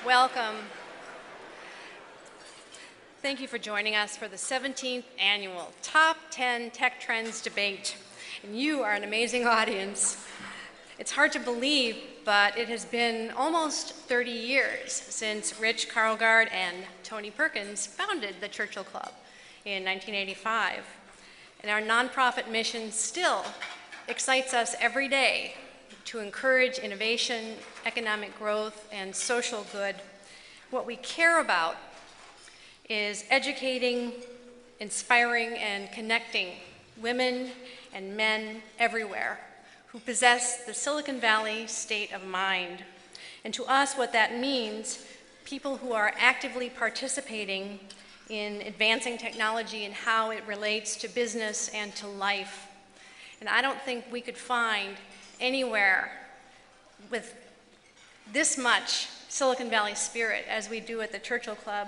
Welcome. Thank you for joining us for the 17th annual Top 10 Tech Trends Debate. And you are an amazing audience. It's hard to believe, but it has been almost 30 years since Rich Karlgaard and Tony Perkins founded the Churchill Club in 1985. And our nonprofit mission still excites us every day to encourage innovation, economic growth, and social good. What we care about is educating, inspiring, and connecting women and men everywhere who possess the Silicon Valley state of mind. And to us, what that means, people who are actively participating in advancing technology and how it relates to business and to life. And I don't think we could find anywhere with this much Silicon Valley spirit as we do at the Churchill Club.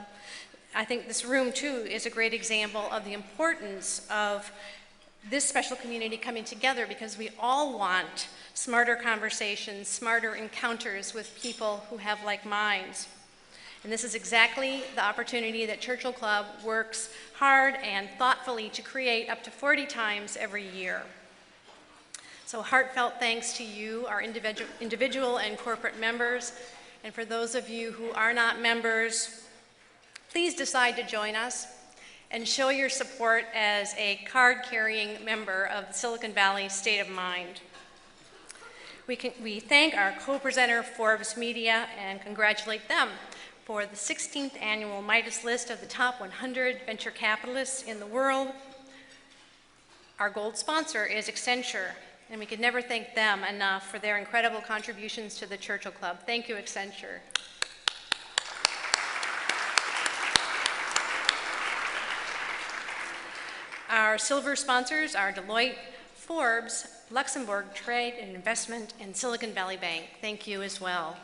I think this room, too, is a great example of the importance of this special community coming together, because we all want smarter conversations, smarter encounters with people who have like minds. And this is exactly the opportunity that Churchill Club works hard and thoughtfully to create up to 40 times every year. So heartfelt thanks to you, our individual and corporate members. And for those of you who are not members, please decide to join us and show your support as a card-carrying member of the Silicon Valley State of Mind. We thank our co-presenter, Forbes Media, and congratulate them for the 16th annual Midas list of the top 100 venture capitalists in the world. Our gold sponsor is Accenture, and we could never thank them enough for their incredible contributions to the Churchill Club. Thank you, Accenture. Our silver sponsors are Deloitte, Forbes, Luxembourg Trade and Investment, and Silicon Valley Bank. Thank you as well.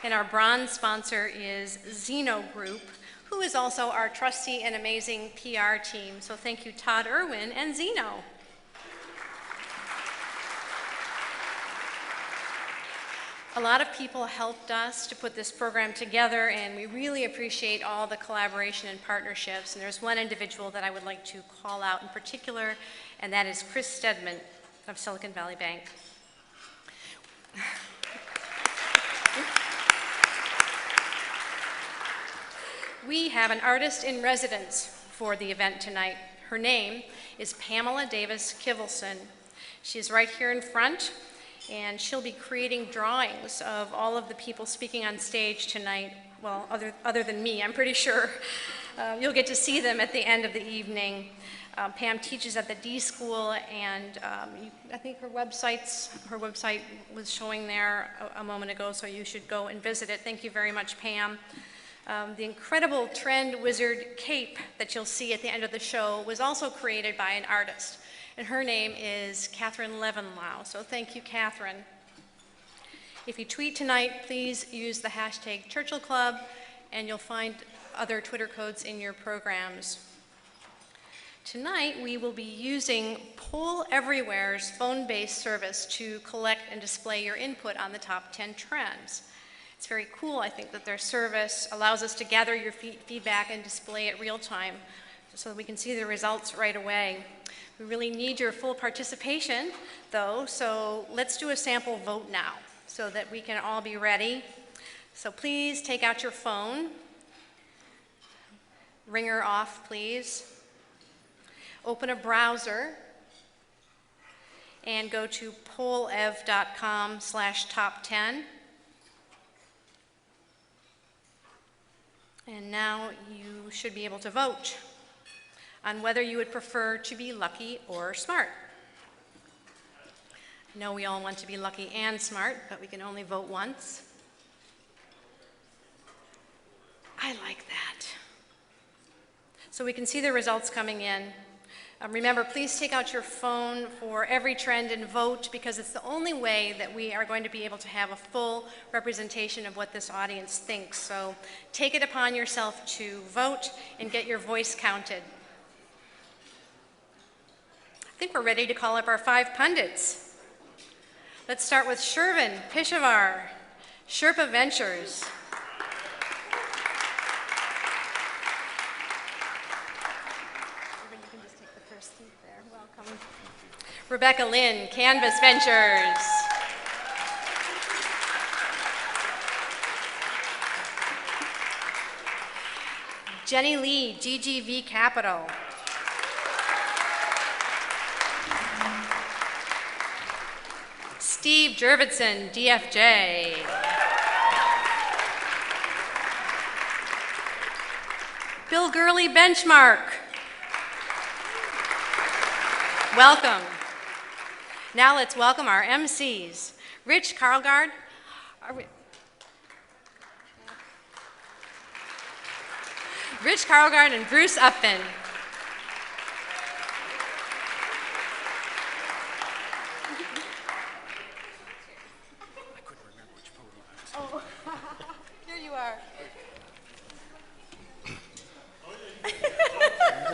And our bronze sponsor is Zeno Group, who is also our trusty and amazing PR team. So thank you, Todd Irwin and Zeno. A lot of people helped us to put this program together, and we really appreciate all the collaboration and partnerships. And there's one individual that I would like to call out in particular, and that is Chris Stedman of Silicon Valley Bank. We have an artist in residence for the event tonight. Her name is Pamela Davis Kivelson. She's right here in front, and she'll be creating drawings of all of the people speaking on stage tonight. Well, other than me, I'm pretty sure. You'll get to see them at the end of the evening. Pam teaches at the D School, and I think her website was showing there a moment ago, so you should go and visit it. Thank you very much, Pam. The incredible trend wizard cape that you'll see at the end of the show was also created by an artist, and her name is Catherine Levenlau. So thank you, Catherine. If you tweet tonight, please use the hashtag Churchill Club, and you'll find other Twitter codes in your programs. Tonight, we will be using Poll Everywhere's phone-based service to collect and display your input on the top 10 trends. It's very cool, I think, that their service allows us to gather your feedback and display it real time so that we can see the results right away. We really need your full participation, though, so let's do a sample vote now so that we can all be ready. So please take out your phone. Ringer off, please. Open a browser and go to pollev.com/top10. And now you should be able to vote on whether you would prefer to be lucky or smart. I know we all want to be lucky and smart, but we can only vote once. I like that. So we can see the results coming in. Remember, please take out your phone for every trend and vote, because it's the only way that we are going to be able to have a full representation of what this audience thinks. So take it upon yourself to vote and get your voice counted. I think we're ready to call up our 5 pundits. Let's start with Shervin, Pishevar, Sherpa Ventures. You can just take the first seat there. Welcome. Rebecca Lynn, Canvas Ventures. Jenny Lee, GGV Capital. Steve Jurvetson, DFJ. Bill Gurley, Benchmark. Welcome. Now let's welcome our MCs. Rich Karlgaard. Rich Karlgaard and Bruce Upbin. Here you are.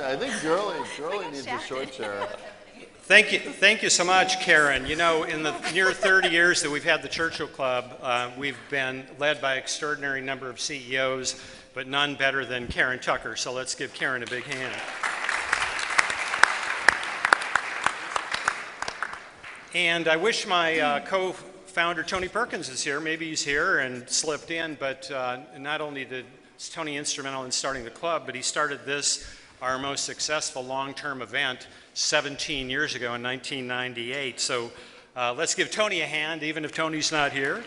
I think Gurley needs a short chair. Thank you so much, Karen. You know, in the near 30 years that we've had the Churchill Club, we've been led by an extraordinary number of CEOs, but none better than Karen Tucker. So let's give Karen a big hand. And I wish my co-founder Tony Perkins is here. Maybe he's here and slipped in, but not only is Tony instrumental in starting the club, but he started this, our most successful long-term event, 17 years ago in 1998. So let's give Tony a hand, even if Tony's not here.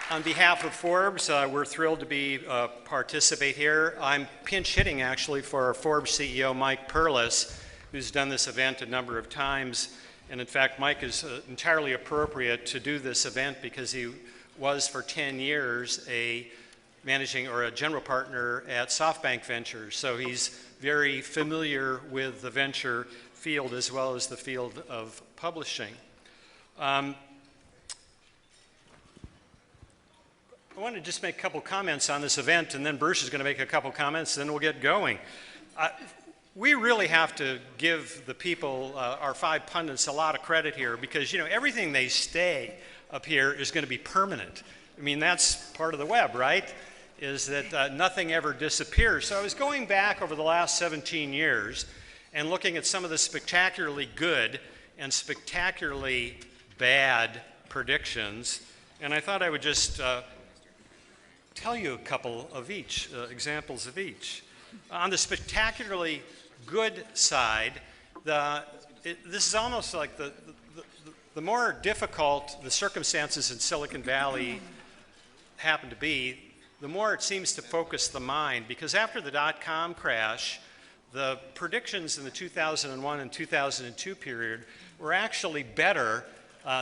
On behalf of Forbes, we're thrilled to participate here. I'm pinch hitting actually for our Forbes CEO, Mike Perlis, who's done this event a number of times. And in fact, Mike is entirely appropriate to do this event because he was for 10 years a managing or a general partner at SoftBank Ventures. So he's very familiar with the venture field as well as the field of publishing. I want to just make a couple comments on this event, and then Bruce is going to make a couple comments, and then we'll get going. We really have to give the people, our five pundits, a lot of credit here because, you know, everything they say up here is going to be permanent. I mean, that's part of the web, right? Is that nothing ever disappears. So I was going back over the last 17 years and looking at some of the spectacularly good and spectacularly bad predictions, and I thought I would just tell you a couple of each, examples of each. On the spectacularly good side, this is almost like the more difficult the circumstances in Silicon Valley happen to be, the more it seems to focus the mind, because after the dot-com crash, the predictions in the 2001 and 2002 period were actually better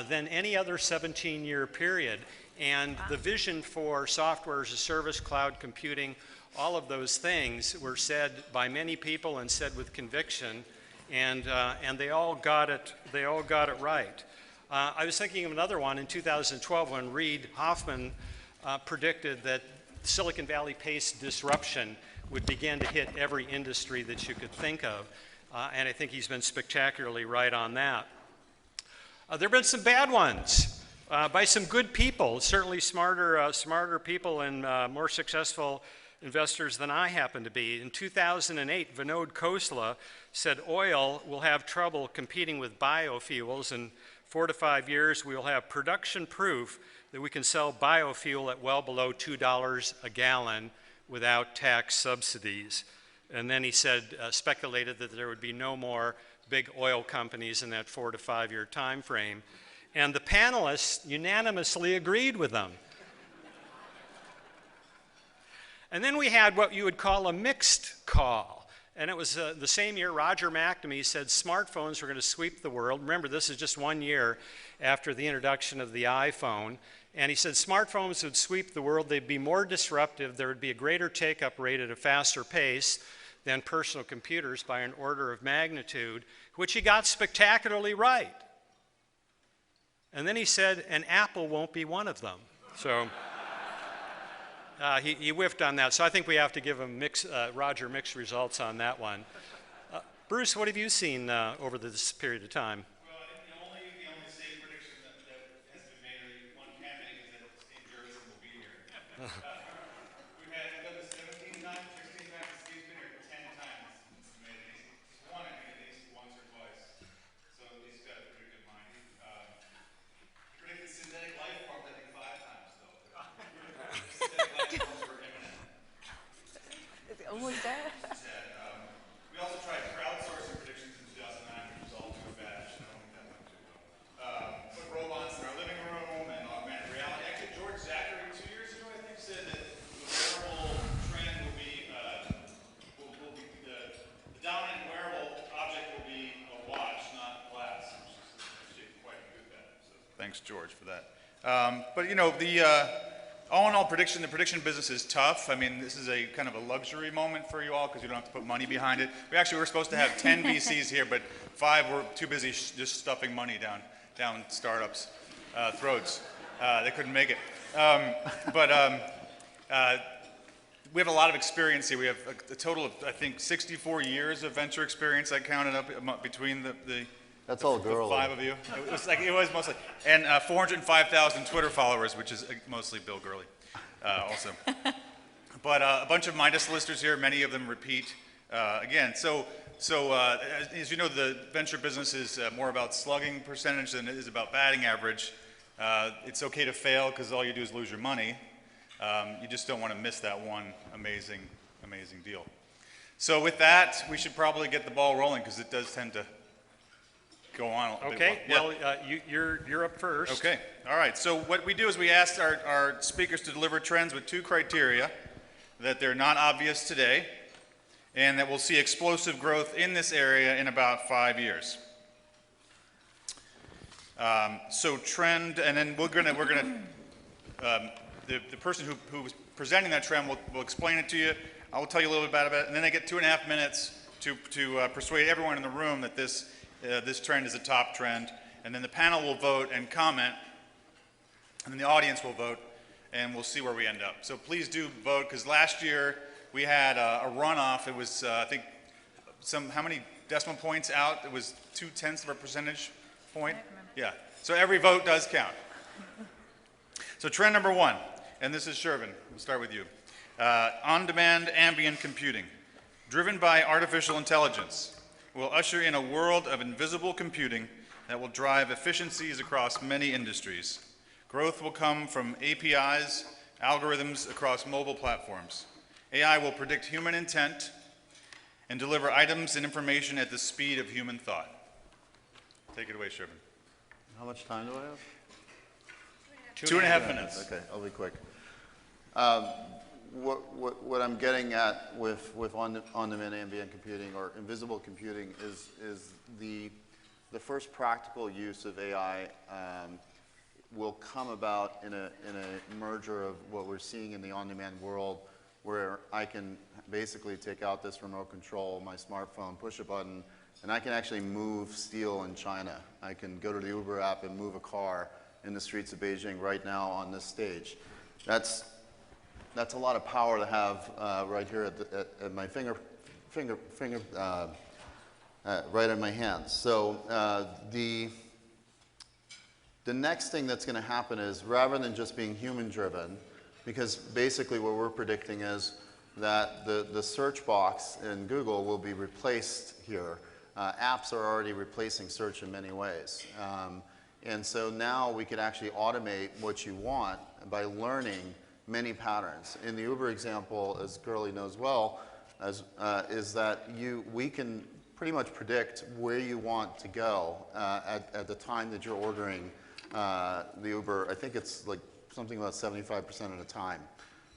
than any other 17-year period. And the vision for software as a service, cloud computing, all of those things were said by many people and said with conviction, and they all got it. They all got it right. I was thinking of another one in 2012 when Reid Hoffman predicted that Silicon Valley-paced disruption would begin to hit every industry that you could think of, and I think he's been spectacularly right on that. There have been some bad ones. By some good people, certainly smarter people and more successful investors than I happen to be. In 2008, Vinod Khosla said oil will have trouble competing with biofuels. In 4 to 5 years, we will have production proof that we can sell biofuel at well below $2 a gallon without tax subsidies. And then he said, speculated that there would be no more big oil companies in that 4 to 5 year time frame. And the panelists unanimously agreed with them. And then we had what you would call a mixed call. And it was the same year Roger McNamee said smartphones were going to sweep the world. Remember, this is just 1 year after the introduction of the iPhone. And he said smartphones would sweep the world. They'd be more disruptive. There would be a greater take-up rate at a faster pace than personal computers by an order of magnitude, which he got spectacularly right. And then he said, and Apple won't be one of them. So he whiffed on that. So I think we have to give him Roger mixed results on that one. Bruce, what have you seen over this period of time? Well, We've done this 17 times, 16 times. Steve's been here 10 times. It's amazing. He's won, I think, at least once or twice. So he's got a pretty good mind. He predicted synthetic life forms, I think, 5 times, though. Synthetic life forms were imminent. Almost there. We also tried crowdsourcing predictions in 2009, which was all too bad. I don't think that went too well. Put robots in our living room and augmented reality. Actually, George Zachary 2 years ago, I think, said that the wearable trend will be, the dominant wearable object will be a watch, not glass, which is actually quite a good bet. So thanks, George, for that. But you know, all in all, the prediction business is tough. I mean, this is a kind of a luxury moment for you all because you don't have to put money behind it. We actually were supposed to have 10 VCs here, but 5 were too busy just stuffing money down startups' throats. They couldn't make it. We have a lot of experience here. We have a total of, I think, 64 years of venture experience. I counted up between the That's all the Gurley. 5 of you. It was mostly, and 405,000 Twitter followers, which is mostly Bill Gurley, also. But a bunch of Midas listers here. Many of them repeat again. So as you know, the venture business is more about slugging percentage than it is about batting average. It's okay to fail because all you do is lose your money. You just don't want to miss that one amazing deal. So with that, we should probably get the ball rolling because it does tend to go on a bit. Okay, Yeah. well, you're up first. Okay, all right. So what we do is we ask our speakers to deliver trends with 2 criteria: that they're not obvious today, and that we'll see explosive growth in this area in about 5 years. So trend, and then we're gonna the person who was presenting that trend will explain it to you. I will tell you a little bit about it, and then I get 2.5 minutes to persuade everyone in the room that this trend is a top trend, and then the panel will vote and comment, and then the audience will vote, and we'll see where we end up. So please do vote, because last year we had a runoff. It was, I think, how many decimal points out? It was 0.2 of a percentage point. Yeah, so every vote does count. So trend number 1, and this is Shervin. We'll start with you. On-demand ambient computing, driven by artificial intelligence, will usher in a world of invisible computing that will drive efficiencies across many industries. Growth will come from APIs, algorithms across mobile platforms. AI will predict human intent and deliver items and information at the speed of human thought. Take it away, Shervin. How much time do I have? 2.5 minutes. Okay, I'll be quick. What I'm getting at with on-demand ambient computing or invisible computing is the first practical use of AI will come about in a merger of what we're seeing in the on-demand world, where I can basically take out this remote control, my smartphone, push a button, and I can actually move steel in China. I can go to the Uber app and move a car in the streets of Beijing right now on this stage. That's a lot of power to have right here at my finger right in my hands. So the next thing that's going to happen is, rather than just being human-driven, because basically what we're predicting is that the search box in Google will be replaced here. Apps are already replacing search in many ways. And so now we could actually automate what you want by learning many patterns. In the Uber example, as Gurley knows well, is that we can pretty much predict where you want to go at the time that you're ordering the Uber. I think it's like something about 75% of the time.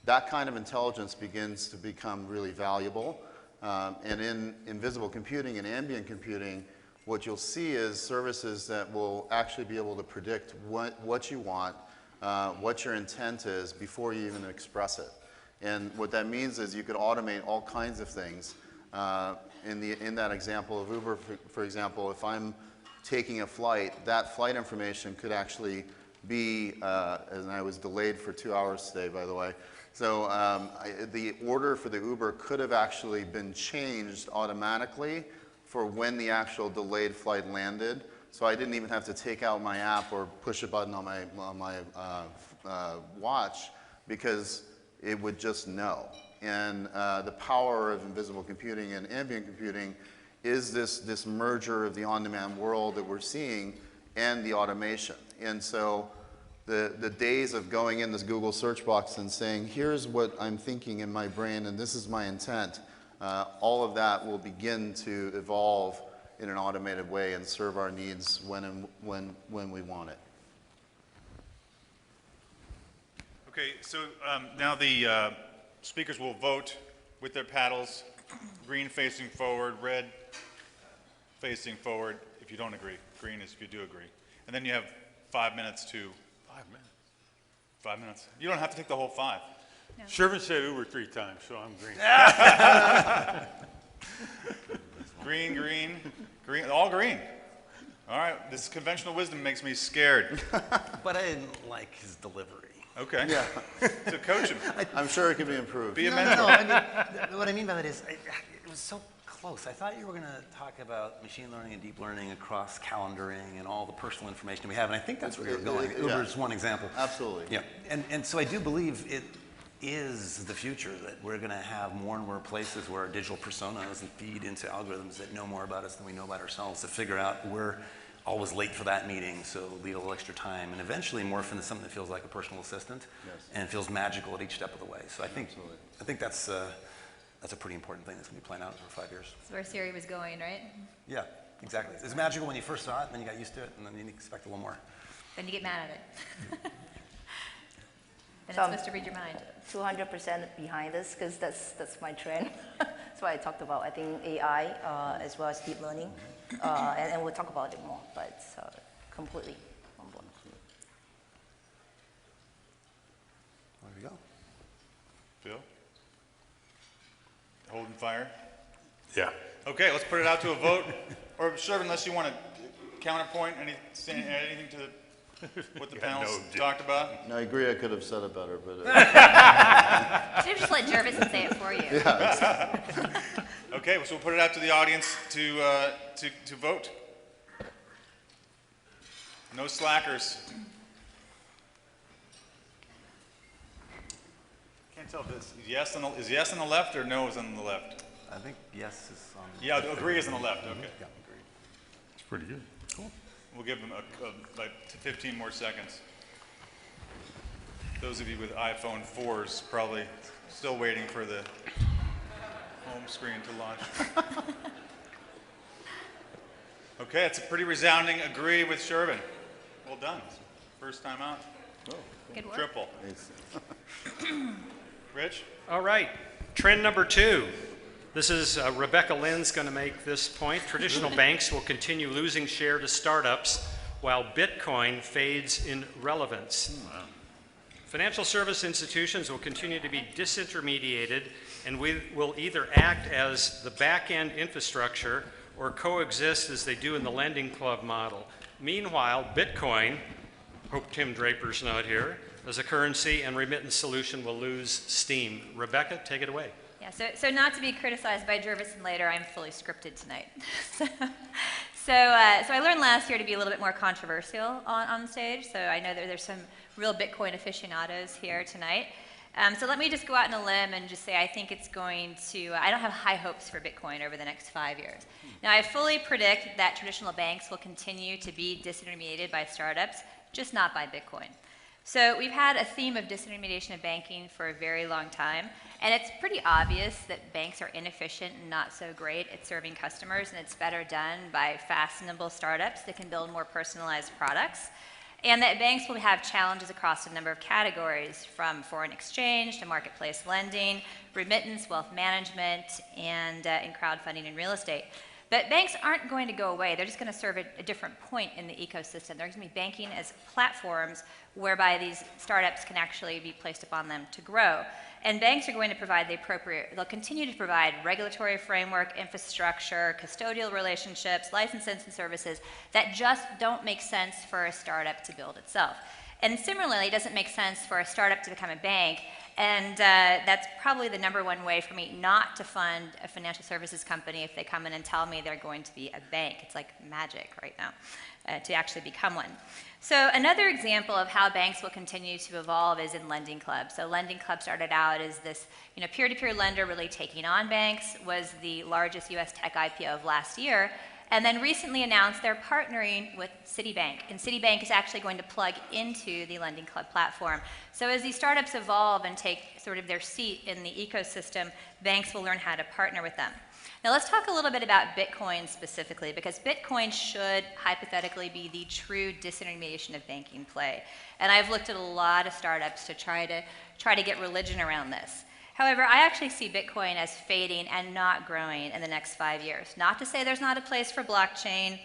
That kind of intelligence begins to become really valuable. And in invisible computing and ambient computing, what you'll see is services that will actually be able to predict what you want, what your intent is before you even express it. And what that means is you could automate all kinds of things. In that example of Uber, for example, if I'm taking a flight, that flight information could actually be, and I was delayed for 2 hours today, by the way. So the order for the Uber could have actually been changed automatically for when the actual delayed flight landed. So I didn't even have to take out my app or push a button on my watch, because it would just know. And the power of invisible computing and ambient computing is this merger of the on-demand world that we're seeing and the automation. And so the days of going in this Google search box and saying, here's what I'm thinking in my brain and this is my intent, all of that will begin to evolve in an automated way and serve our needs when we want it. Okay, so now the speakers will vote with their paddles, green facing forward, red facing forward if you don't agree. Green is if you do agree. And then you have 5 minutes to... 5 minutes? 5 minutes. You don't have to take the whole 5. No. Shervin said Uber 3 times, so I'm green. Green, green, green, all green. All right, this conventional wisdom makes me scared. But I didn't like his delivery. Okay. Yeah. So coach him. I'm sure it can be improved. Be a mentor. No, I mean, what I mean by that is, it was so close. I thought you were going to talk about machine learning and deep learning across calendaring and all the personal information we have, and I think that's where you're going. Uber is one example. Absolutely. Yeah, and so I do believe it is the future, that we're going to have more and more places where our digital personas and feed into algorithms that know more about us than we know about ourselves to figure out we're always late for that meeting, so leave a little extra time, and eventually morph into something that feels like a personal assistant and feels magical at each step of the way. So I think that's a pretty important thing that's going to be playing out for 5 years. That's where Siri was going, right? Yeah, exactly. It's magical when you first saw it, and then you got used to it, and then you expect a little more. Then you get mad at it. Then it's So supposed to read your mind. 200% behind this, because that's my trend. That's what I talked about. I think AI as well as deep learning, and we'll talk about it more, but it's completely on board. There we go. Phil? Holding fire? Yeah. Okay, let's put it out to a vote. Or Shervin, unless you want to counterpoint, anything to what the panel's talked about? No, I agree, I could have said it better, but... Should have just let Jurvetson say it for you. Okay, so we'll put it out to the audience to vote. No slackers. Can't tell if this is yes on the left or no is on the left. I think yes is on. Yeah, agree is on the left. Okay. Yeah, agreed. It's pretty good. Cool. We'll give them like 15 more seconds. Those of you with iPhone 4s probably still waiting for the home screen to launch. Okay, it's a pretty resounding agree with Shervin. Well done. First time out. Good work. Triple. Rich? All right, trend number 2. This is Rebecca Lynn's going to make this point. Traditional banks will continue losing share to startups while Bitcoin fades in relevance. Wow. Financial service institutions will continue to be disintermediated, and we will either act as the back-end infrastructure or coexist as they do in the lending club model. Meanwhile, Bitcoin, hope Tim Draper's not here, as a currency and remittance solution will lose steam. Rebecca, take it away. Yeah, so not to be criticized by Jurvetson later, I'm fully scripted tonight. So I learned last year to be a little bit more controversial on stage, so I know that there's some real Bitcoin aficionados here tonight. So let me just go out on a limb and just say I think it's going to, I don't have high hopes for Bitcoin over the next 5 years. Now I fully predict that traditional banks will continue to be disintermediated by startups, just not by Bitcoin. So we've had a theme of disintermediation of banking for a very long time, and it's pretty obvious that banks are inefficient and not so great at serving customers, and it's better done by fast, nimble startups that can build more personalized products, and that banks will have challenges across a number of categories, from foreign exchange to marketplace lending, remittance, wealth management, and in crowdfunding and real estate. But banks aren't going to go away. They're just going to serve a different point in the ecosystem. They're going to be banking as platforms whereby these startups can actually be placed upon them to grow. And banks are going to provide the appropriate, they'll continue to provide regulatory framework, infrastructure, custodial relationships, licenses and services that just don't make sense for a startup to build itself. And similarly, it doesn't make sense for a startup to become a bank And that's probably the number one way for me not to fund a financial services company if they come in and tell me they're going to be a bank. It's like magic right now to actually become one. So another example of how banks will continue to evolve is in Lending Club. So Lending Club started out as this peer-to-peer lender really taking on banks, was the largest US tech IPO of last year, and then recently announced they're partnering with Citibank. And Citibank is actually going to plug into the Lending Club platform. So as these startups evolve and take sort of their seat in the ecosystem, banks will learn how to partner with them. Now let's talk a little bit about Bitcoin specifically, because Bitcoin should hypothetically be the true disintermediation of banking play. And I've looked at a lot of startups to try to get religion around this. However, I actually see Bitcoin as fading and not growing in the next 5 years. Not to say there's not a place for blockchain,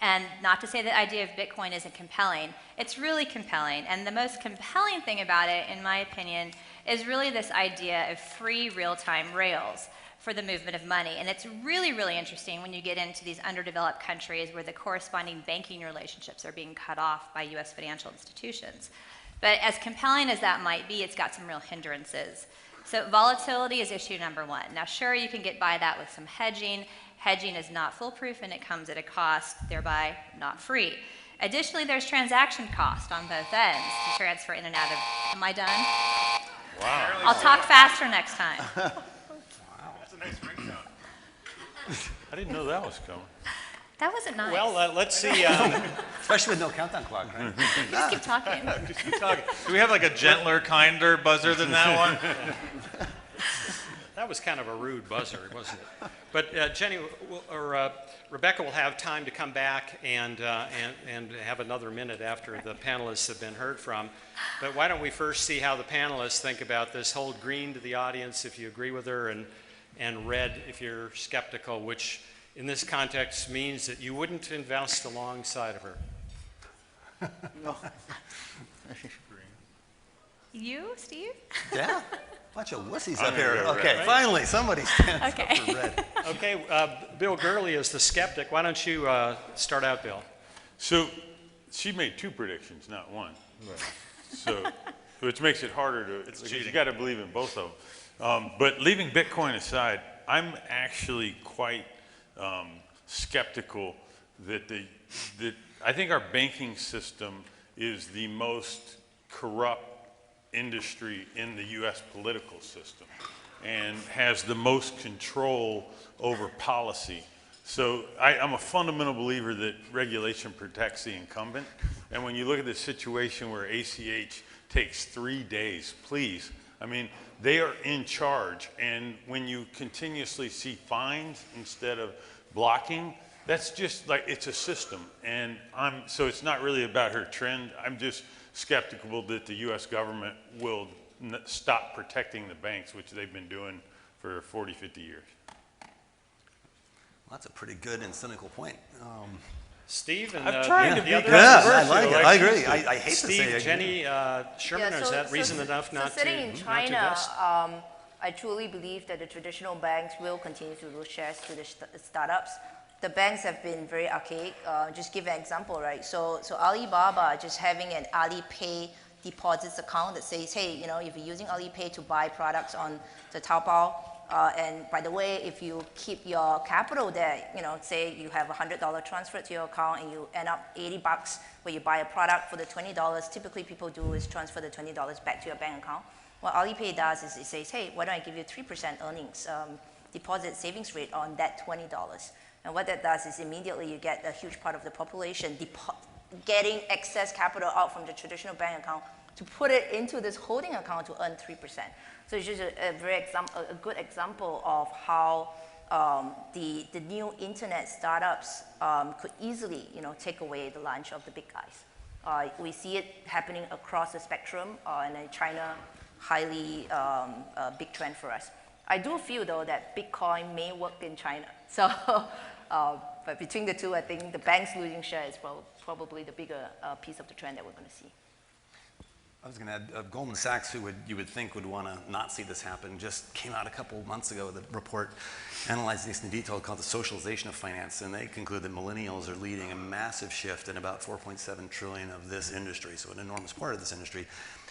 and not to say the idea of Bitcoin isn't compelling. It's really compelling, and the most compelling thing about it, in my opinion, is really this idea of free real-time rails for the movement of money. And it's really, really interesting when you get into these underdeveloped countries where the corresponding banking relationships are being cut off by US financial institutions. But as compelling as that might be, it's got some real hindrances. So volatility is issue number one. Now sure, you can get by that with some hedging. Hedging is not foolproof and it comes at a cost, thereby not free. Additionally, there's transaction cost on both ends to transfer in and out of, am I done? Wow. I'll talk faster next time. That's a nice ringtone. I didn't know that was coming. That wasn't nice. Well, let's see. Especially with no countdown clock, right? Just keep talking. Just keep talking. Do we have like a gentler, kinder buzzer than that one? That was kind of a rude buzzer, wasn't it? But Jenny or Rebecca will have time to come back and have another minute after the panelists have been heard from. But why don't we first see how the panelists think about this? Hold green to the audience if you agree with her, and red if you're skeptical, which in this context means that you wouldn't invest alongside of her. No. You, Steve? Yeah. Bunch of wussies up here. Okay, right? Finally, somebody stands up for red. Okay, Bill Gurley is the skeptic. Why don't you start out, Bill? So she made 2 predictions, not 1. Right. So, which makes it harder to, because you got to believe in both of them. But leaving Bitcoin aside, I'm actually quite skeptical that I think our banking system is the most corrupt industry in the US political system and has the most control over policy. So I'm a fundamental believer that regulation protects the incumbent. And when you look at the situation where ACH takes 3 days, please, I mean, they are in charge. And when you continuously see fines instead of blocking, that's just like, it's a system. And so it's not really about her trend. I'm just skeptical that the US government will stop protecting the banks, which they've been doing for 40, 50 years. Well, that's a pretty good and cynical point. Steve and I'm trying to the be other I like it. I agree. I hate Steve, to say it. Jenny, Sherman, is that reason enough not to sitting in not to China, invest? I truly believe that the traditional banks will continue to lose shares to the startups. The banks have been very archaic. Just give an example, right? So Alibaba just having an Alipay deposits account that says, hey, if you're using Alipay to buy products on the Taobao, and by the way, if you keep your capital there, say you have $100 transferred to your account and you end up $80 where you buy a product for the $20, typically people do is transfer the $20 back to your bank account. What Alipay does is it says, hey, why don't I give you 3% earnings deposit savings rate on that $20? And what that does is immediately you get a huge part of the population getting excess capital out from the traditional bank account to put it into this holding account to earn 3%. So it's just a good example of how the new internet startups could easily take away the lunch of the big guys. We see it happening across the spectrum, and in China, highly big trend for us. I do feel though that Bitcoin may work in China. So, but between the two, I think the banks losing share is probably the bigger piece of the trend that we're going to see. I was going to add, Goldman Sachs, who you would think would want to not see this happen, just came out a couple months ago with a report analyzing this in detail called The Socialization of Finance, and they conclude that millennials are leading a massive shift in about $4.7 trillion of this industry, so an enormous part of this industry,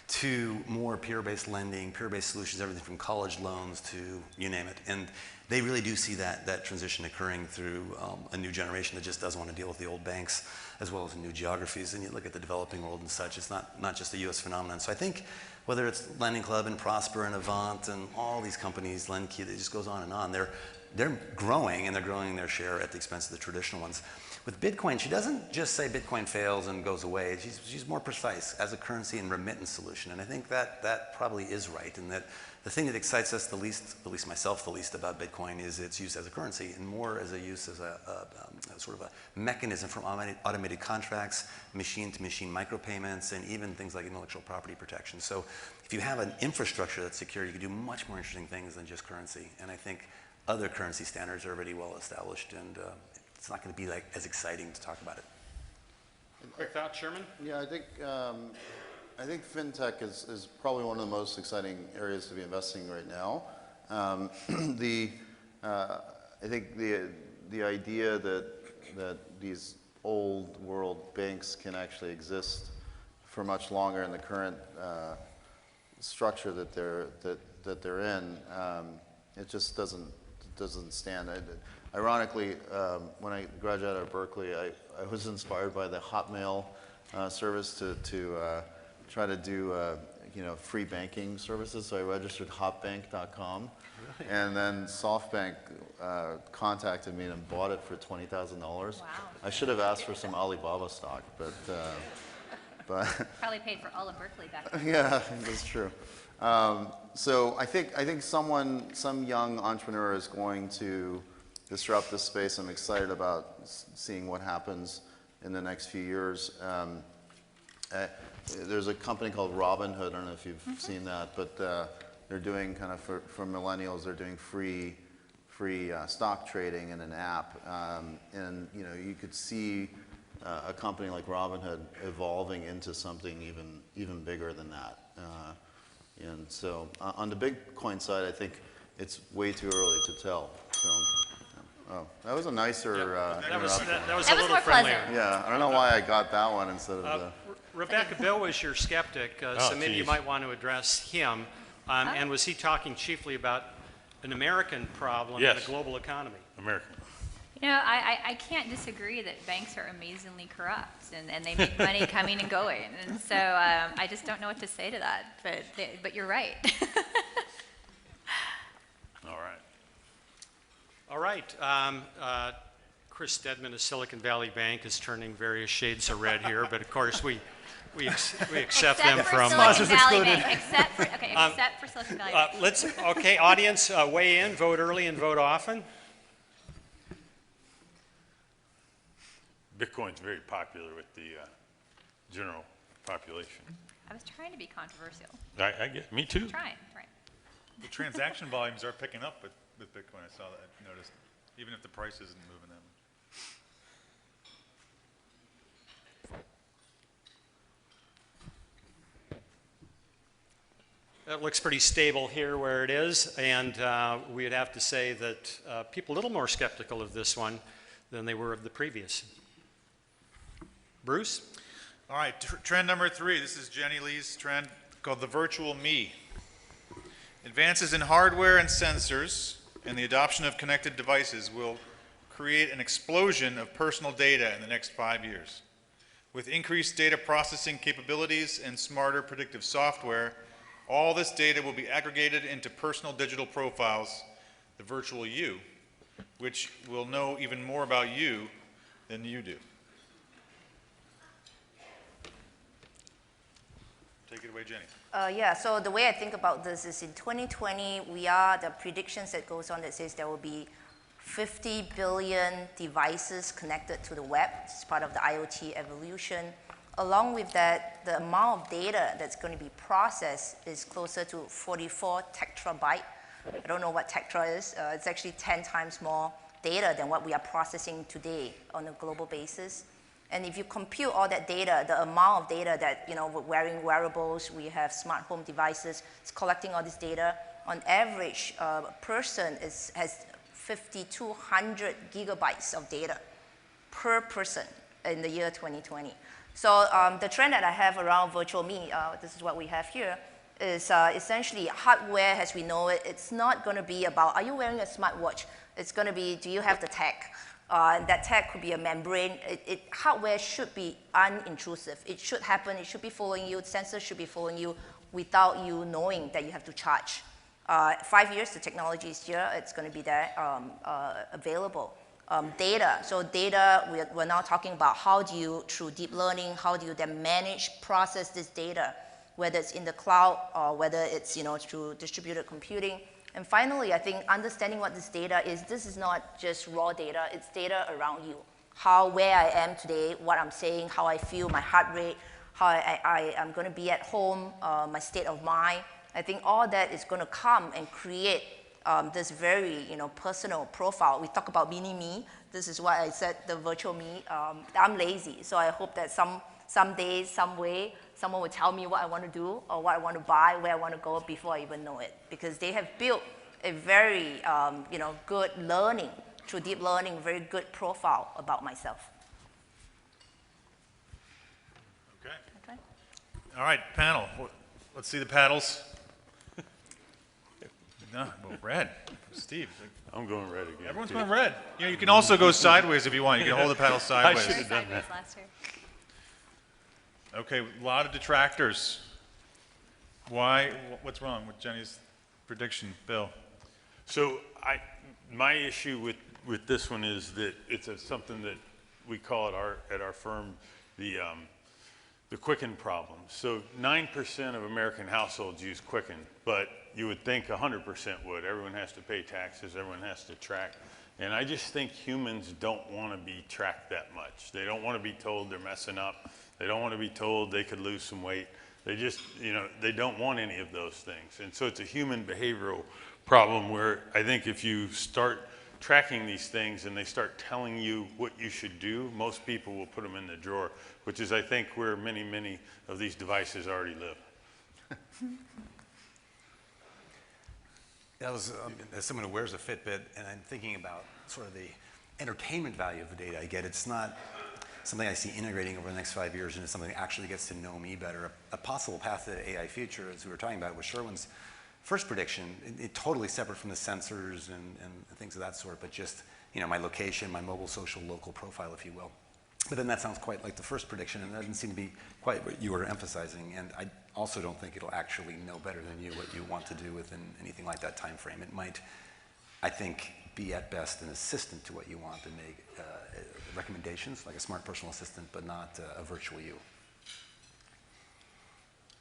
to more peer-based lending, peer-based solutions, everything from college loans to you name it. And they really do see that transition occurring through a new generation that just doesn't want to deal with the old banks as well as in new geographies. And you look at the developing world and such, it's not just a US phenomenon. So I think whether it's Lending Club and Prosper and Avant and all these companies, LendKey, it just goes on, they're growing, and they're growing their share at the expense of the traditional ones. With Bitcoin, she doesn't just say Bitcoin fails and goes away. She's more precise as a currency and remittance solution. And I think that probably is right, and that the thing that excites us the least, at least myself, the least about Bitcoin is its use as a currency and more as a use as a sort of a mechanism for automated contracts, machine-to-machine micropayments, and even things like intellectual property protection. So if you have an infrastructure that's secure, you can do much more interesting things than just currency. And I think other currency standards are already well established, and it's not going to be like as exciting to talk about it. Quick thought, Sherman? Yeah, I think fintech is probably one of the most exciting areas to be investing right now. I think the idea that these old world banks can actually exist for much longer in the current structure that they're in, it just doesn't stand. Ironically, when I graduated out of Berkeley, I was inspired by the Hotmail service to try to do free banking services. So I registered hotbank.com, and then SoftBank contacted me and bought it for $20,000. Wow. I should have asked for some Alibaba stock, but probably paid for all of Berkeley back then. Yeah, that's true. So I think some young entrepreneur is going to disrupt this space. I'm excited about seeing what happens in the next few years. There's a company called Robinhood. I don't know if you've seen that, but they're doing kind of for millennials. They're doing free stock trading in an app, and you could see a company like Robinhood evolving into something even bigger than that. And so on the Bitcoin side, I think it's way too early to tell. So, oh, that was a nicer interruption. That was a little friendlier. Yeah, I don't know why I got that one instead of the... Rebecca, Bill was your skeptic, so maybe you might want to address him. And was he talking chiefly about an American problem in the global economy? American. I can't disagree that banks are amazingly corrupt, and they make money coming and going. And so I just don't know what to say to that, but you're right. All right. Chris Stedman of Silicon Valley Bank is turning various shades of red here, but of course we accept them from Silicon Valley Bank. Except for Silicon Valley Bank. Audience, weigh in, vote early and vote often. Bitcoin's very popular with the general population. I was trying to be controversial. I get, me too. Trying. The transaction volumes are picking up with Bitcoin. I saw that. I noticed, even if the price isn't moving that much. It looks pretty stable here where it is, and we'd have to say that people are a little more skeptical of this one than they were of the previous. Bruce? All right, trend number 3. This is Jenny Lee's trend called the virtual me. Advances in hardware and sensors and the adoption of connected devices will create an explosion of personal data in the next 5 years. With increased data processing capabilities and smarter predictive software, all this data will be aggregated into personal digital profiles, the virtual you, which will know even more about you than you do. Take it away, Jenny. Yeah, so the way I think about this is in 2020, the predictions that goes on that says there will be 50 billion devices connected to the web. It's part of the IoT evolution. Along with that, the amount of data that's going to be processed is closer to 44 tetrabyte. I don't know what tetra is. It's actually 10 times more data than what we are processing today on a global basis. And if you compute all that data, the amount of data that, we're wearing wearables, we have smart home devices, it's collecting all this data. On average, a person has 5,200 gigabytes of data per person in the year 2020. So the trend that I have around virtual me, this is what we have here, is essentially hardware as we know it. It's not going to be about, are you wearing a smartwatch? It's going to be, do you have the tech? And that tech could be a membrane. Hardware should be unintrusive. It should happen. It should be following you. Sensors should be following you without you knowing that you have to charge. 5 years, the technology is here. It's going to be there available. Data. So data, we're now talking about how do you, through deep learning, how do you then manage, process this data, whether it's in the cloud or whether it's through distributed computing. And finally, I think understanding what this data is, this is not just raw data, it's data around you. Where I am today, what I'm saying, how I feel, my heart rate, how I am going to be at home, my state of mind. I think all that is going to come and create this very personal profile. We talk about mini me. This is why I said the virtual me. I'm lazy, so I hope that some days, some way, someone will tell me what I want to do or what I want to buy, where I want to go before I even know it. Because they have built a very good learning, through deep learning, very good profile about myself. Okay. All right, panel. Let's see the paddles. No, well, red. Steve. I'm going red again. Everyone's too. going red. You can also go sideways if you want. You can hold the paddle sideways. I should have done that. Last year. Okay, a lot of detractors. Why? What's wrong with Jenny's prediction, Bill? So my issue with this one is that it's something that we call at our firm the Quicken problem. So 9% of American households use Quicken, but you would think 100% would. Everyone has to pay taxes, everyone has to track. And I just think humans don't want to be tracked that much. They don't want to be told they're messing up. They don't want to be told they could lose some weight. They just, they don't want any of those things. And so it's a human behavioral problem where I think if you start tracking these things and they start telling you what you should do, most people will put them in the drawer, which is, I think, where many, many of these devices already live. That was, as someone who wears a Fitbit, and I'm thinking about sort of the entertainment value of the data I get. It's not something I see integrating over the next 5 years into something that actually gets to know me better. A possible path to the AI future, as we were talking about, was Sherwin's first prediction, totally separate from the sensors and things of that sort, but just my location, my mobile social local profile, if you will. But then that sounds quite like the first prediction, and that doesn't seem to be quite what you were emphasizing. And I also don't think it'll actually know better than you what you want to do within anything like that time frame. It might, I think, be at best an assistant to what you want and make recommendations, like a smart personal assistant, but not a virtual you.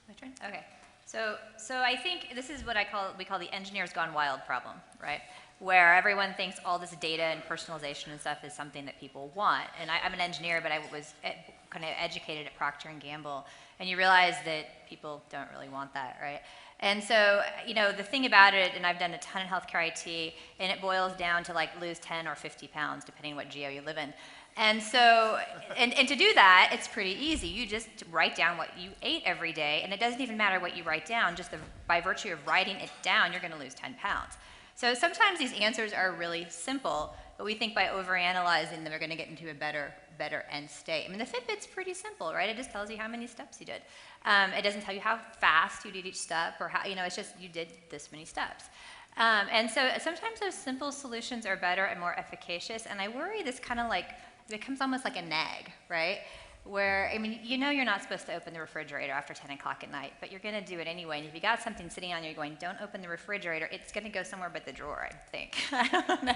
My turn? Okay. So I think this is what we call the engineers gone wild problem, right? Where everyone thinks all this data and personalization and stuff is something that people want. And I'm an engineer, but I was kind of educated at Procter & Gamble. And you realize that people don't really want that, right? And so, the thing about it, and I've done a ton of healthcare IT, and it boils down to lose 10 or 50 pounds, depending on what geo you live in. And so, and to do that, it's pretty easy. You just write down what you ate every day, and it doesn't even matter what you write down, just by virtue of writing it down, you're gonna lose 10 pounds. So sometimes these answers are really simple, but we think by overanalyzing them, we're gonna get into a better end state. I mean, the Fitbit's pretty simple, right? It just tells you how many steps you did. It doesn't tell you how fast you did each step, or how, it's just you did this many steps. And so sometimes those simple solutions are better and more efficacious, and I worry this kind of it becomes almost like a nag, right? Where, you're not supposed to open the refrigerator after 10 o'clock at night, but you're gonna do it anyway. And if you got something sitting on you going, don't open the refrigerator, it's gonna go somewhere but the drawer, I think. I don't know.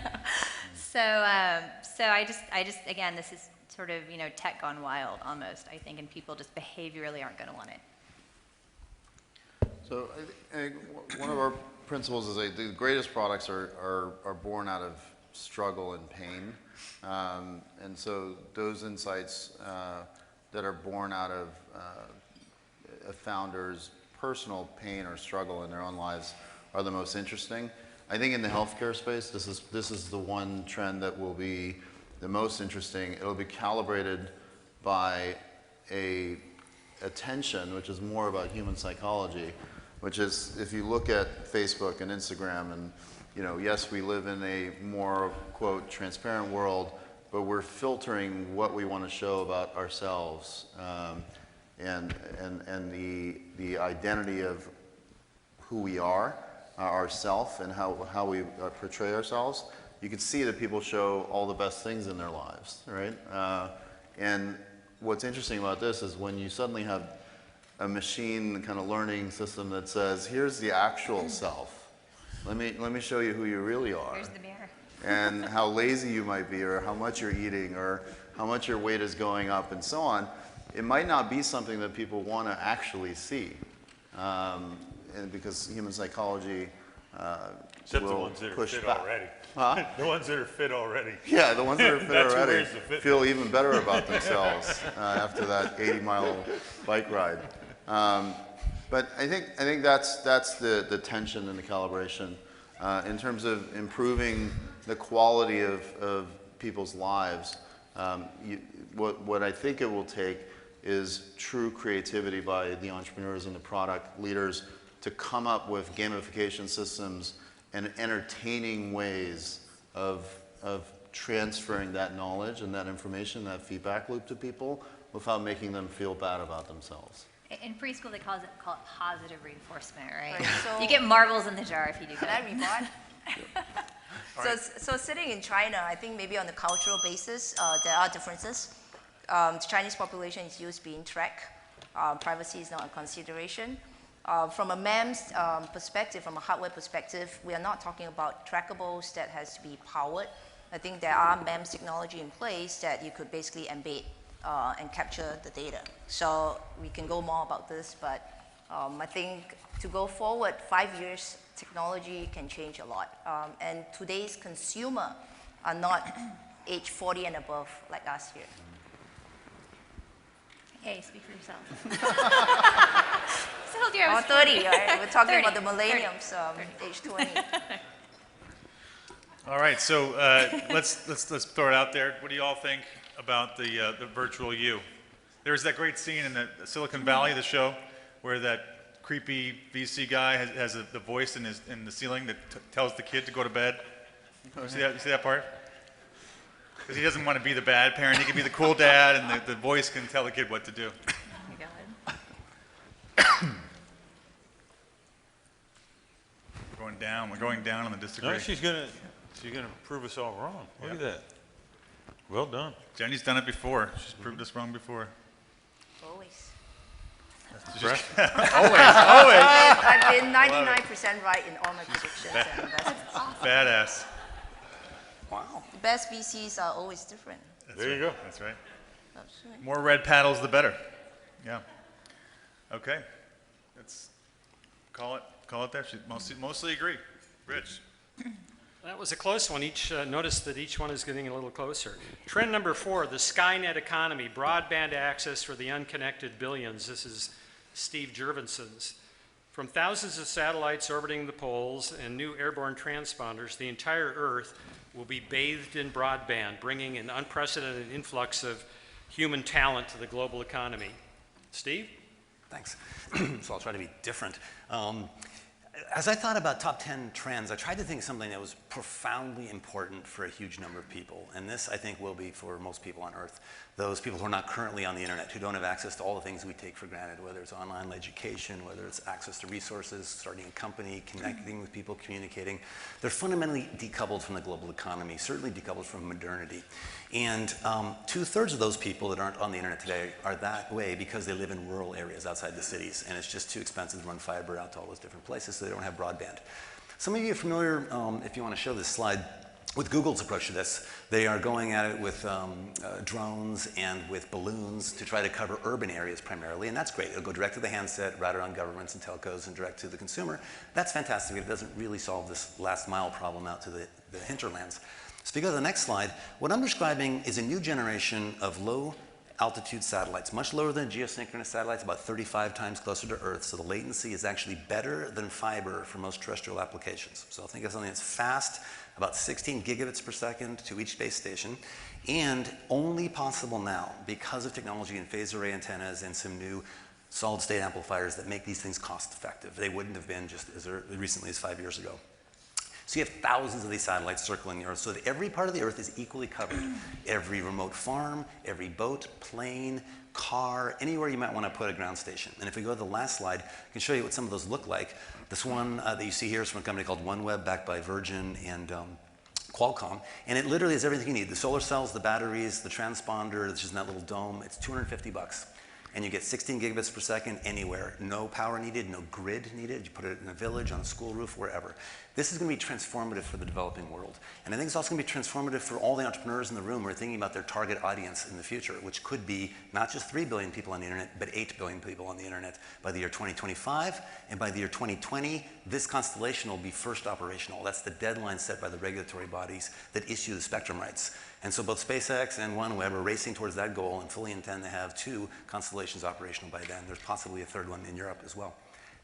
So I just, again, this is sort of, tech gone wild almost, I think, and people just behaviorally aren't gonna want it. So I think one of our principles is the greatest products are born out of struggle and pain. And so those insights that are born out of a founder's personal pain or struggle in their own lives are the most interesting. I think in the healthcare space, this is the one trend that will be the most interesting. It'll be calibrated by a attention, which is more about human psychology, which is if you look at Facebook and Instagram and yes, we live in a more, quote, transparent world, but we're filtering what we want to show about ourselves, and the identity of who we are, ourself, and how we portray ourselves. You can see that people show all the best things in their lives, right? And what's interesting about this is when you suddenly have a machine kind of learning system that says, here's the actual self. Let me show you who you really are. Here's the mirror. And how lazy you might be, or how much you're eating, or how much your weight is going up, and so on. It might not be something that people want to actually see, and because human psychology Except the will ones that are push fit back. already. Huh? The ones that are fit already. Yeah, the ones that are fit That's who already wears the fit feel even better about themselves after that 80-mile bike ride. But I think that's the tension and the calibration in terms of improving the quality of people's lives. What I think it will take is true creativity by the entrepreneurs and the product leaders to come up with gamification systems and entertaining ways of transferring that knowledge and that information, that feedback loop to people without making them feel bad about themselves. In preschool, they call it positive reinforcement, right? Right, so- you get marbles in the jar if you do Can that. I rebut? So sitting in China, I think maybe on the cultural basis, there are differences. The Chinese population is used to being tracked. Privacy is not a consideration. From a MEMS perspective, from a hardware perspective, we are not talking about trackables that has to be powered. I think there are MEMS technology in place that you could basically embed and capture the data. So we can go more about this, but I think to go forward 5 years, technology can change a lot. And today's consumer are not age 40 and above like us here. Hey, speak for yourself. I told you I Or was 30, right? We're talking 30, about the millenniums, age 20. All right, so let's throw it out there. What do you all think about the virtual you? There's that great scene in the Silicon Valley, the show, where that creepy VC guy has the voice in the ceiling that tells the kid to go to bed. You see that part? Because he doesn't want to be the bad parent. He can be the cool dad, and the voice can tell the kid what to do. Oh my God. We're going down on the No, disagree. she's gonna prove us all wrong. Look at that. Well done. Jenny's done it before. She's proved us wrong before. Always. Always. I've been 99% right in all my predictions and investments. Badass. Wow. The best VCs are always different. There you go. That's right. That's right. More red paddles, the better. Yeah. Okay. Let's call it there. She mostly agree. Rich. That was a close one. Notice that each one is getting a little closer. Trend number 4, the Skynet economy, broadband access for the unconnected billions. This is Steve Jurvetson's. From thousands of satellites orbiting the poles and new airborne transponders, the entire Earth will be bathed in broadband, bringing an unprecedented influx of human talent to the global economy. Steve? Thanks. So I'll try to be different. As I thought about top 10 trends, I tried to think of something that was profoundly important for a huge number of people. And this, I think, will be for most people on Earth. Those people who are not currently on the internet, who don't have access to all the things we take for granted, whether it's online education, whether it's access to resources, starting a company, connecting with people, communicating. They're fundamentally decoupled from the global economy, certainly decoupled from modernity. And 2/3 of those people that aren't on the internet today are that way because they live in rural areas outside the cities, and it's just too expensive to run fiber out to all those different places, so they don't have broadband. Some of you are familiar, if you want to show this slide, with Google's approach to this. They are going at it with drones and with balloons to try to cover urban areas primarily, and that's great. It'll go direct to the handset, routed on governments and telcos, and direct to the consumer. That's fantastic. It doesn't really solve this last mile problem out to the hinterlands. So if you go to the next slide, what I'm describing is a new generation of low altitude satellites, much lower than geosynchronous satellites, about 35 times closer to Earth. So the latency is actually better than fiber for most terrestrial applications. So think of something that's fast, about 16 gigabits per second to each base station, and only possible now because of technology in phased array antennas and some new solid state amplifiers that make these things cost effective. They wouldn't have been just as recently as 5 years ago. So you have thousands of these satellites circling the Earth, so that every part of the Earth is equally covered. Every remote farm, every boat, plane, car, anywhere you might want to put a ground station. And if we go to the last slide, I can show you what some of those look like. This one that you see here is from a company called OneWeb, backed by Virgin and Qualcomm, and it literally is everything you need. The solar cells, the batteries, the transponder, it's just in that little dome. It's $250. And you get 16 gigabits per second anywhere. No power needed, no grid needed. You put it in a village, on a school roof, wherever. This is going to be transformative for the developing world. And I think it's also going to be transformative for all the entrepreneurs in the room who are thinking about their target audience in the future, which could be not just 3 billion people on the internet, but 8 billion people on the internet by the year 2025. And by the year 2020, this constellation will be first operational. That's the deadline set by the regulatory bodies that issue the spectrum rights. And so both SpaceX and OneWeb are racing towards that goal and fully intend to have 2 constellations operational by then. There's possibly a 3rd one in Europe as well.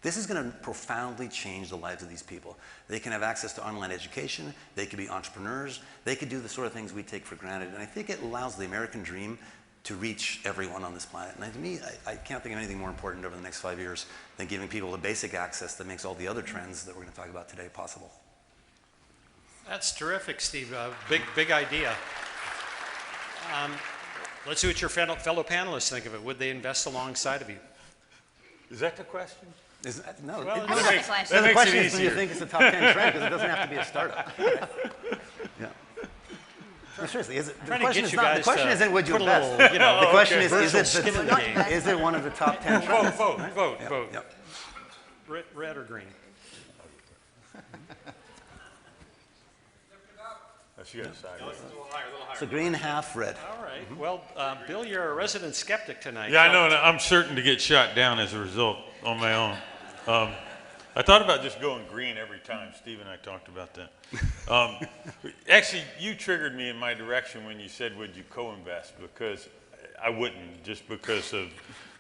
This is going to profoundly change the lives of these people. They can have access to online education, they could be entrepreneurs, they could do the sort of things we take for granted. And I think it allows the American dream to reach everyone on this planet. And to me, I can't think of anything more important over the next 5 years than giving people the basic access that makes all the other trends that we're going to talk about today possible. That's terrific, Steve. Big idea. Let's see what your fellow panelists think of it. Would they invest alongside of you? Is that the question? No, Well, it, that no, makes- the that makes question it is, do you easier. think it's a top 10 trend? Because it doesn't have to be a startup. Right? Yeah. No, seriously, is it, the Trying to question get is you not, the guys question to isn't would you put a invest. little, you know, The question okay, is skin in the game. is it one of the top 10 trends? Vote. Yep. Red or green? She got a side. So green, half red. All right. Well, Bill, you're a resident skeptic tonight. Yeah, I know, and I'm certain to get shot down as a result on my own. I thought about just going green every time. Steve and I talked about that. Actually, you triggered me in my direction when you said, would you co-invest? Because I wouldn't, just because of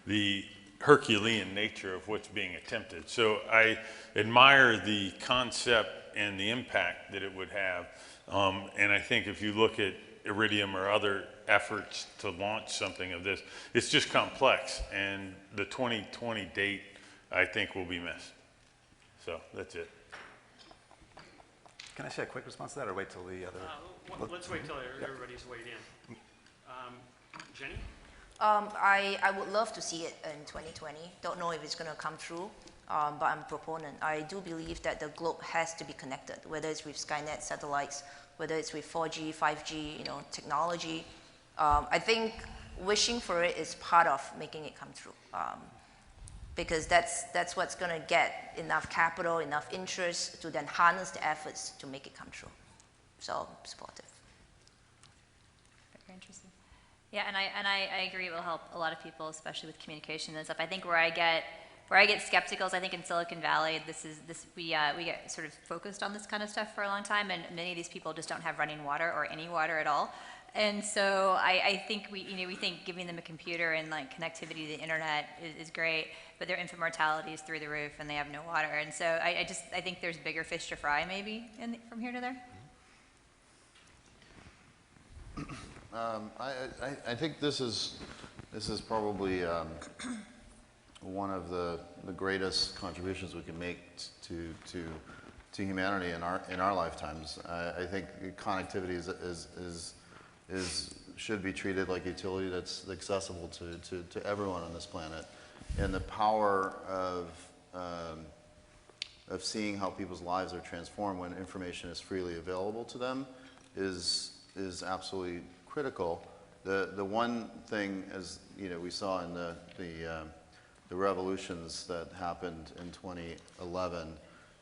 the Herculean nature of what's being attempted. So I admire the concept and the impact that it would have. And I think if you look at Iridium or other efforts to launch something of this, it's just complex. And the 2020 date, I think, will be missed. So that's it. Can I say a quick response to that or wait till the other? Let's wait till everybody's weighed in. Jenny? I would love to see it in 2020. Don't know if it's going to come through, but I'm a proponent. I do believe that the globe has to be connected, whether it's with Skynet satellites, whether it's with 4G, 5G, technology. I think wishing for it is part of making it come true, because that's what's going to get enough capital, enough interest to then harness the efforts to make it come true. So supportive. Very interesting. Yeah, and I agree it will help a lot of people, especially with communication and stuff. I think where I get skeptical is I think in Silicon Valley, we get sort of focused on this kind of stuff for a long time, and many of these people just don't have running water or any water at all. And so I think we think giving them a computer and like connectivity to the internet is great, but their infant mortality is through the roof and they have no water. And so I think there's bigger fish to fry maybe from here to there. I think this is probably one of the greatest contributions we can make to humanity in our lifetimes. I think connectivity should be treated like utility that's accessible to everyone on this planet, and the power of seeing how people's lives are transformed when information is freely available to them is absolutely critical. The one thing, as we saw in the revolutions that happened in 2011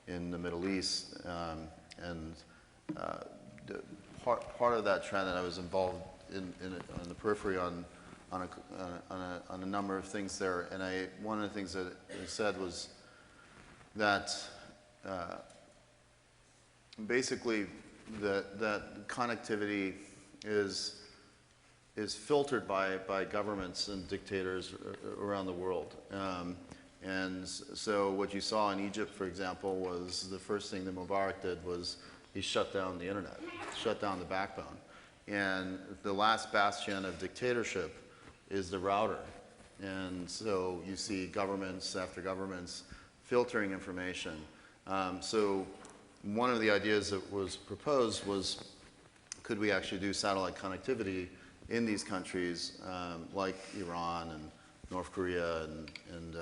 in the Middle East, and part of that trend, and I was involved in on the periphery on a number of things there, and one of the things that I said was that basically that connectivity is filtered by governments and dictators around the world. And so what you saw in Egypt, for example, was the first thing that Mubarak did was he shut down the internet, shut down the backbone. And the last bastion of dictatorship is the router. And so you see governments after governments filtering information. So one of the ideas that was proposed was, could we actually do satellite connectivity in these countries like Iran and North Korea and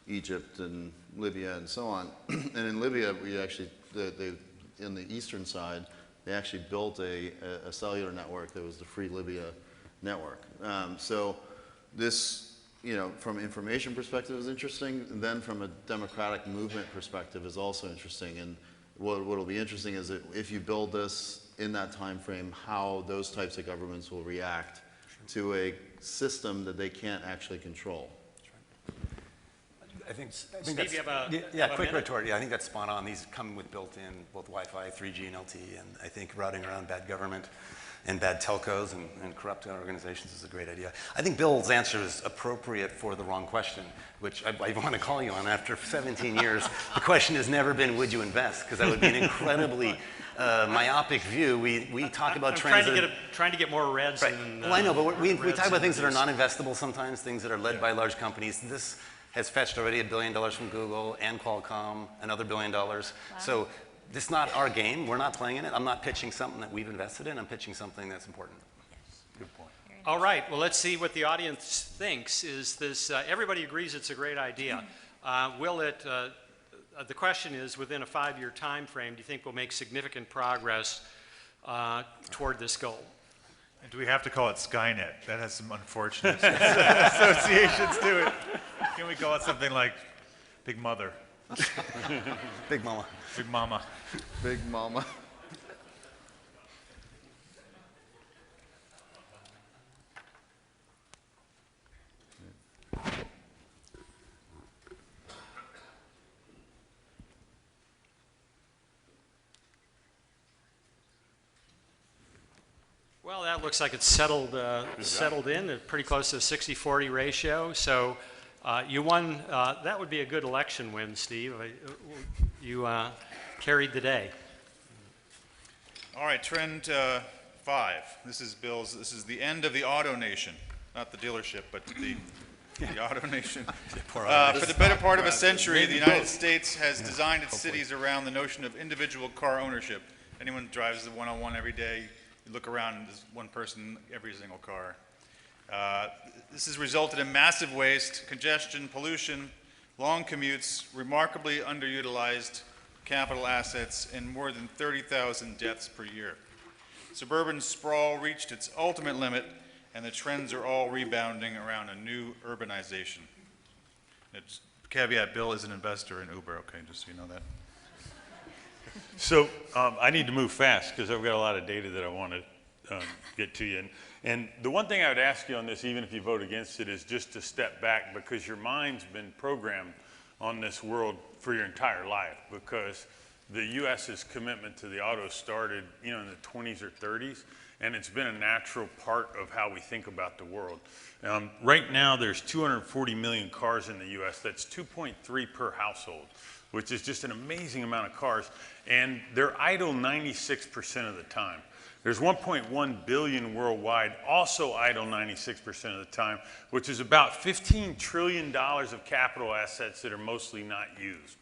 Egypt and Libya and so on. And in Libya, we actually, in the eastern side, they actually built a cellular network that was the Free Libya network. So this, from an information perspective is interesting, and then from a democratic movement perspective is also interesting. And what will be interesting is that if you build this in that time frame, how those types of governments will react to a system that they can't actually control. I think Steve, that's, you have a quick minute? retort. Yeah, I think that's spot on. These come with built-in both Wi-Fi, 3G, and LTE, and I think routing around bad government and bad telcos and corrupt organizations is a great idea. I think Bill's answer is appropriate for the wrong question, which I want to call you on after 17 years. The question has never been, would you invest? Because that would be an incredibly myopic view. We talk about trends. Trying to get more reds. Right. And, well, I know, but we talk about things that are reds. non-investable sometimes, things that are led by large companies. This has fetched already $1 billion from Google and Qualcomm, another $1 billion. Wow. So this is not our game. We're not playing in it. I'm not pitching something that we've invested in. I'm pitching something that's important. Yes. Good point. All right, well, let's see what the audience thinks. Is this, everybody agrees it's a great idea. Will it, the question is, within a 5-year time frame, do you think we'll make significant progress toward this goal? And do we have to call it Skynet? That has some unfortunate associations to it. Can we call it something like Big Mother? Big Mama. Big Mama. Big Mama. Well, that looks like it's settled in at pretty close to a 60-40 ratio. So you won. That would be a good election win, Steve. You carried the day. All right, trend 5. This is Bill's. This is the end of the auto nation, not the dealership, but the auto nation. For the better part of a century, the United States has designed its cities around the notion of individual car ownership. Anyone who drives the 101 every day, you look around and there's one person in every single car. This has resulted in massive waste, congestion, pollution, long commutes, remarkably underutilized capital assets, and more than 30,000 deaths per year. Suburban sprawl reached its ultimate limit, and the trends are all rebounding around a new urbanization. It's, caveat, Bill is an investor in Uber, okay, just so you know that. So I need to move fast because I've got a lot of data that I want to get to you. And the one thing I would ask you on this, even if you vote against it, is just to step back, because your mind's been programmed on this world for your entire life, because the U.S.'s commitment to the auto started, in the 20s or 30s, and it's been a natural part of how we think about the world. Right now, there's 240 million cars in the U.S. That's 2.3 per household, which is just an amazing amount of cars, and they're idle 96% of the time. There's 1.1 billion worldwide, also idle 96% of the time, which is about $15 trillion of capital assets that are mostly not used,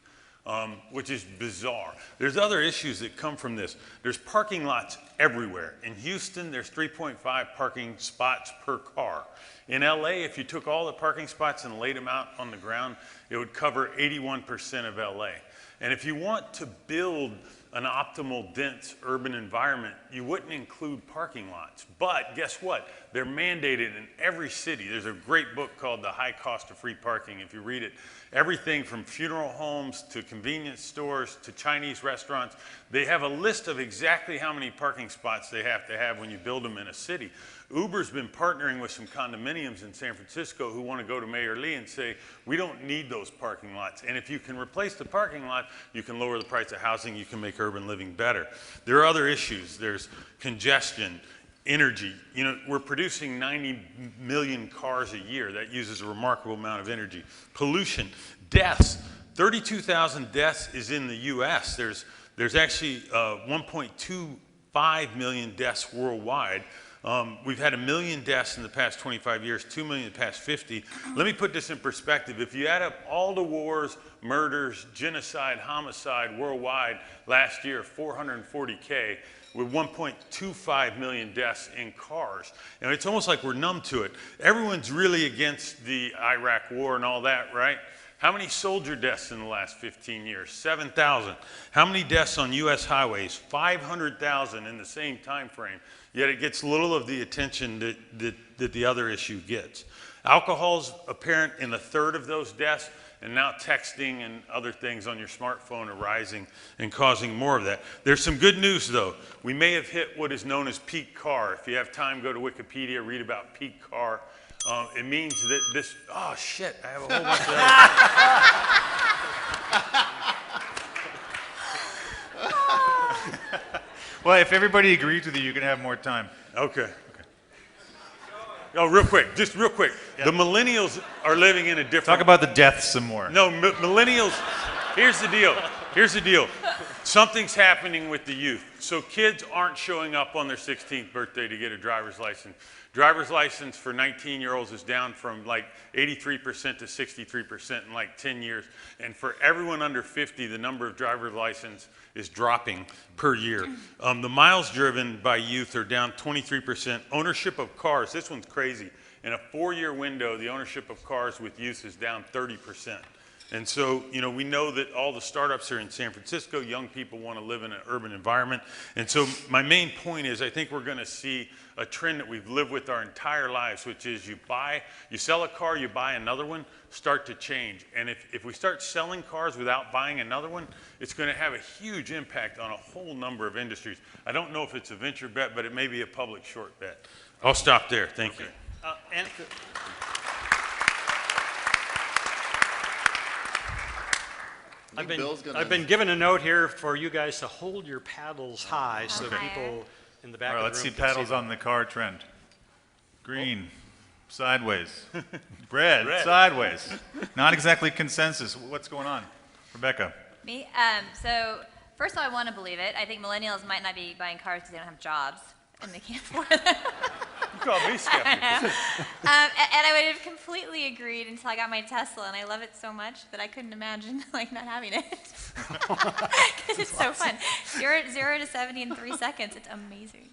which is bizarre. There's other issues that come from this. There's parking lots everywhere. In Houston, there's 3.5 parking spots per car. In LA, if you took all the parking spots and laid them out on the ground, it would cover 81% of LA. And if you want to build an optimal, dense urban environment, you wouldn't include parking lots. But guess what? They're mandated in every city. There's a great book called The High Cost of Free Parking. If you read it, everything from funeral homes to convenience stores to Chinese restaurants, they have a list of exactly how many parking spots they have to have when you build them in a city. Uber's been partnering with some condominiums in San Francisco who want to go to Mayor Lee and say, we don't need those parking lots. And if you can replace the parking lot, you can lower the price of housing, you can make urban living better. There are other issues. There's congestion, energy. We're producing 90 million cars a year. That uses a remarkable amount of energy. Pollution, deaths. 32,000 deaths is in the US. There's actually 1.25 million deaths worldwide. We've had 1 million deaths in the past 25 years, 2 million in the past 50. Let me put this in perspective. If you add up all the wars, murders, genocide, homicide worldwide last year, 440K, with 1.25 million deaths in cars. And it's almost like we're numb to it. Everyone's really against the Iraq war and all that, right? How many soldier deaths in the last 15 years? 7,000. How many deaths on U.S. highways? 500,000 in the same time frame. Yet it gets little of the attention that the other issue gets. Alcohol's apparent in 1/3 of those deaths, and now texting and other things on your smartphone are rising and causing more of that. There's some good news, though. We may have hit what is known as peak car. If you have time, go to Wikipedia, read about peak car. It means that this, oh shit, I have a whole bunch of Well, if everybody agrees with you, you can have more time. Okay. Oh, real quick, just real quick. Yep. The millennials are living in a different... Talk about the deaths some more. No, millennials, here's the deal. Here's the deal. Something's happening with the youth. So kids aren't showing up on their 16th birthday to get a driver's license. Driver's license for 19-year-olds is down from like 83% to 63% in like 10 years. And for everyone under 50, the number of driver's license is dropping per year. The miles driven by youth are down 23%. Ownership of cars, this one's crazy. In a 4-year window, the ownership of cars with youth is down 30%. And so, you know, we know that all the startups are in San Francisco. Young people want to live in an urban environment. And so my main point is I think we're going to see a trend that we've lived with our entire lives, which is you sell a car, you buy another one, start to change. And if we start selling cars without buying another one, it's going to have a huge impact on a whole number of industries. I don't know if it's a venture bet, but it may be a public short bet. I'll stop there. Thank you. I've been given a note here for you guys to hold your paddles high so people in the back All right, of the room let's see can paddles them. on the car trend. Green, sideways. Red, sideways. Not exactly consensus. What's going on? Rebecca. Me? So first of all, I want to believe it. I think millennials might not be buying cars because they don't have jobs and they can't afford them. You call me skeptical. And I would have completely agreed until I got my Tesla, and I love it so much that I couldn't imagine like not having it. Because it's so fun. 0 to 70 in 3 seconds. It's amazing.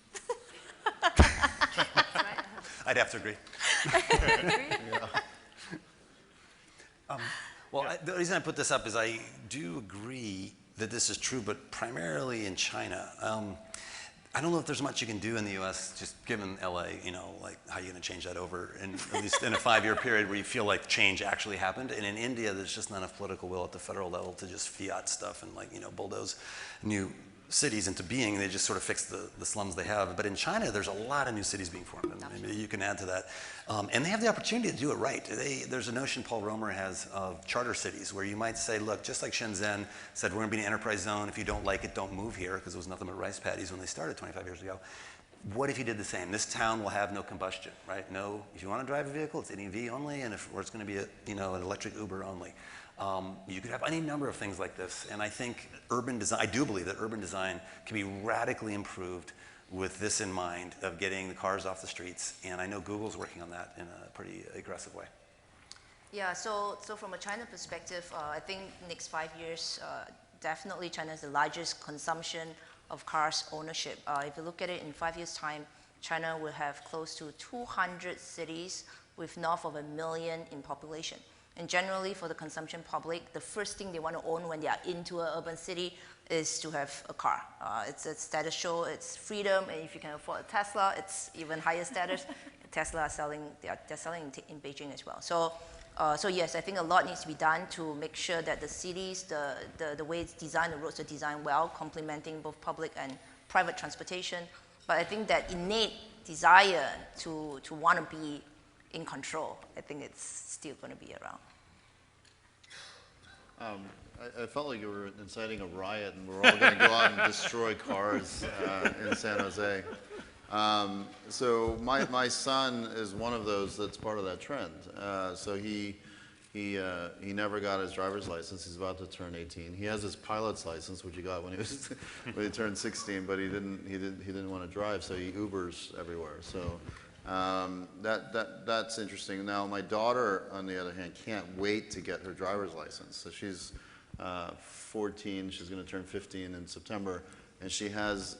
I'd have to agree. The reason I put this up is I do agree that this is true, but primarily in China. I don't know if there's much you can do in the U.S. just given LA, you know, like how you're going to change that over, in, at least in a 5-year period where you feel like change actually happened. And in India, there's just not enough political will at the federal level to just fiat stuff and like, you know, bulldoze new cities into being. They just sort of fix the slums they have. But in China, there's a lot of new cities being formed, and maybe you can add to that. And they have the opportunity to do it right. There's a notion Paul Romer has of charter cities where you might say, look, just like Shenzhen said, we're going to be an enterprise zone. If you don't like it, don't move here, because it was nothing but rice paddies when they started 25 years ago. What if you did the same? This town will have no combustion, right? No, if you want to drive a vehicle, it's an EV only, and or it's going to be an electric Uber only. You could have any number of things like this, and I think urban design, I do believe that urban design can be radically improved with this in mind of getting the cars off the streets, and I know Google's working on that in a pretty aggressive way. Yeah, so from a China perspective, I think next 5 years, definitely China is the largest consumption of cars ownership. If you look at it in 5 years' time, China will have close to 200 cities with north of 1 million in population. And generally, for the consumption public, the first thing they want to own when they are into an urban city is to have a car. It's a status show, it's freedom, and if you can afford a Tesla, it's even higher status. Tesla are selling, they're selling in Beijing as well. So yes, I think a lot needs to be done to make sure that the cities, the way it's designed, the roads are designed well, complementing both public and private transportation. But I think that innate desire to want to be in control, I think it's still going to be around. I felt like you were inciting a riot and we're all going to go out and destroy cars in San Jose. So my son is one of those that's part of that trend. So he he never got his driver's license. He's about to turn 18. He has his pilot's license, which he got when he was when he turned 16, but he didn't want to drive, so he Ubers everywhere. So that's interesting. Now my daughter, on the other hand, can't wait to get her driver's license. So she's 14. She's going to turn 15 in September, and she has,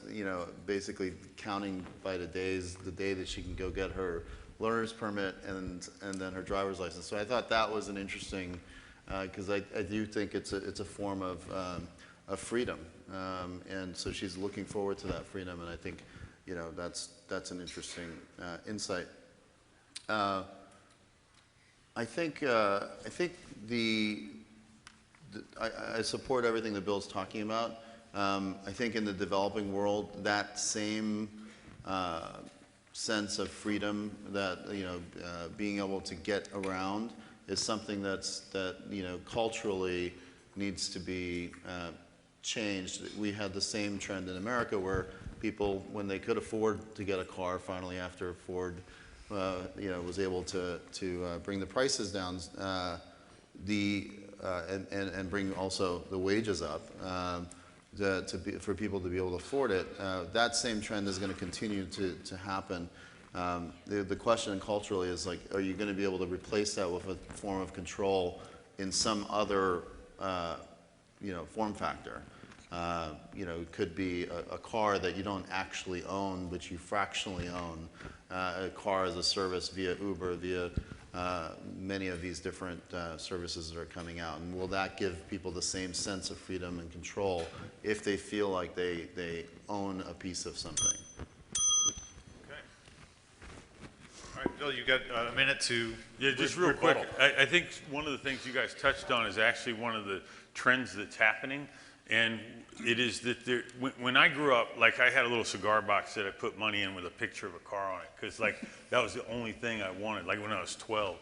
basically counting by the days, the day that she can go get her learner's permit and then her driver's license. So I thought that was an interesting, because I do think it's a form of freedom, and so she's looking forward to that freedom, and I think that's an interesting insight. I think I support everything that Bill's talking about. I think in the developing world, that same sense of freedom, that being able to get around, is something that culturally needs to be changed. We had the same trend in America where people, when they could afford to get a car, finally after Ford was able to bring the prices down, and bring also the wages up, for people to be able to afford it. That same trend is going to continue to happen. The question culturally is, like, are you going to be able to replace that with a form of control in some other form factor? It could be a car that you don't actually own, but you fractionally own. A car as a service via Uber, via many of these different services that are coming out. And will that give people the same sense of freedom and control if they feel like they own a piece of something? Okay. All right, Bill, you got a minute to just real quick. I think one of the things you guys touched on is actually one of the trends that's happening. And it is that when I grew up, like, I had a little cigar box that I put money in with a picture of a car on it, because, like, that was the only thing I wanted, like when I was 12.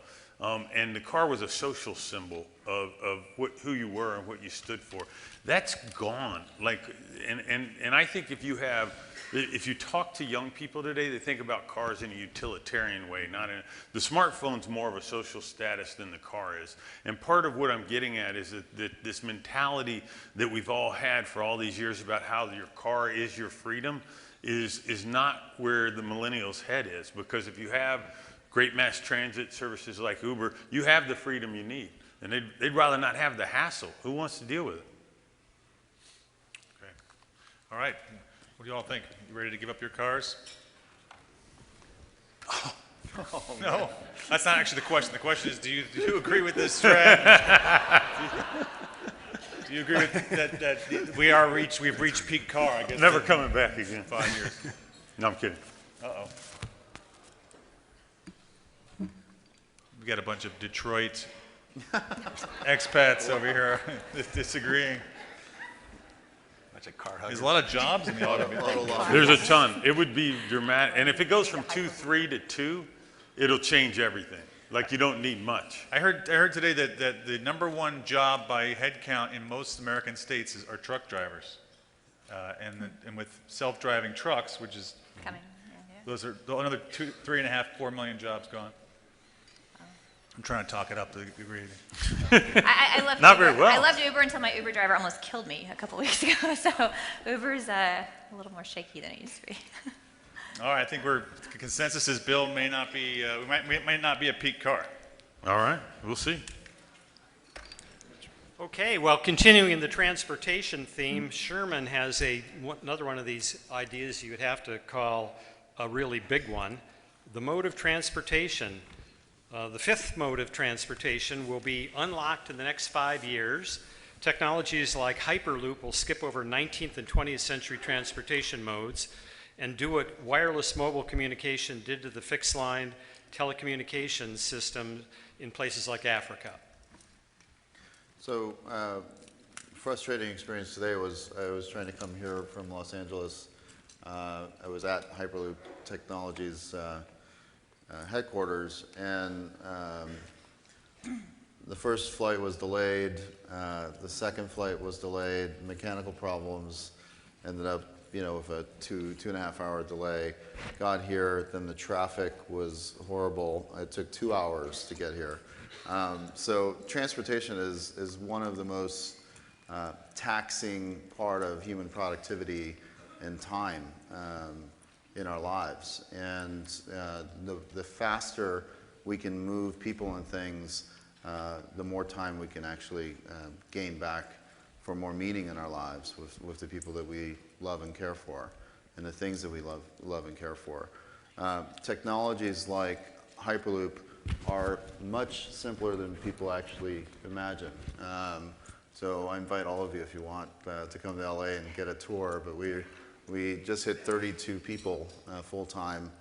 And the car was a social symbol of who you were and what you stood for. That's gone. Like, and I think if you talk to young people today, they think about cars in a utilitarian way, the smartphone's more of a social status than the car is. And part of what I'm getting at is that this mentality that we've all had for all these years about how your car is your freedom is not where the millennials' head is. Because if you have great mass transit services like Uber, you have the freedom you need. And they'd rather not have the hassle. Who wants to deal with it? Okay. All right. What do you all think? You ready to give up your cars? Oh, no, that's not actually the question. The question is, do you agree with this trend? Do you agree with that we've reached peak car? I guess never coming back again. 5 years. No, I'm kidding. Uh-oh. We got a bunch of Detroit expats over here disagreeing. There's a lot of jobs in the automobile. There's a ton. It would be dramatic. And if it goes from 2.3 to 2, it'll change everything. Like, you don't need much. I heard today that the #1 job by head count in most American states are truck drivers. And with self-driving trucks, which is Coming. those are another 3.5, 4 million jobs gone. I'm trying to talk it up to the degree. I loved Not Uber. very well. I loved Uber until my Uber driver almost killed me a couple weeks ago. So Uber's a little more shaky than it used to be. All right, I think the consensus is Bill may not be, we might not be a peak car. All right, we'll see. Okay, well, continuing the transportation theme, Sherman has another one of these ideas you would have to call a really big one. The mode of transportation. The fifth mode of transportation will be unlocked in the next 5 years. Technologies like Hyperloop will skip over 19th and 20th century transportation modes and do what wireless mobile communication did to the fixed line telecommunications system in places like Africa. So, frustrating experience today was I was trying to come here from Los Angeles. I was at Hyperloop Technologies headquarters, and the first flight was delayed, the second flight was delayed, mechanical problems, ended up with a 2.5 hour delay. Got here, then the traffic was horrible. It took 2 hours to get here. So transportation is one of the most taxing part of human productivity and time in our lives. And the faster we can move people and things, the more time we can actually gain back for more meaning in our lives with the people that we love and care for and the things that we love and care for. Technologies like Hyperloop are much simpler than people actually imagine. So I invite all of you, if you want, to come to LA and get a tour, but we just hit 32 people full-time,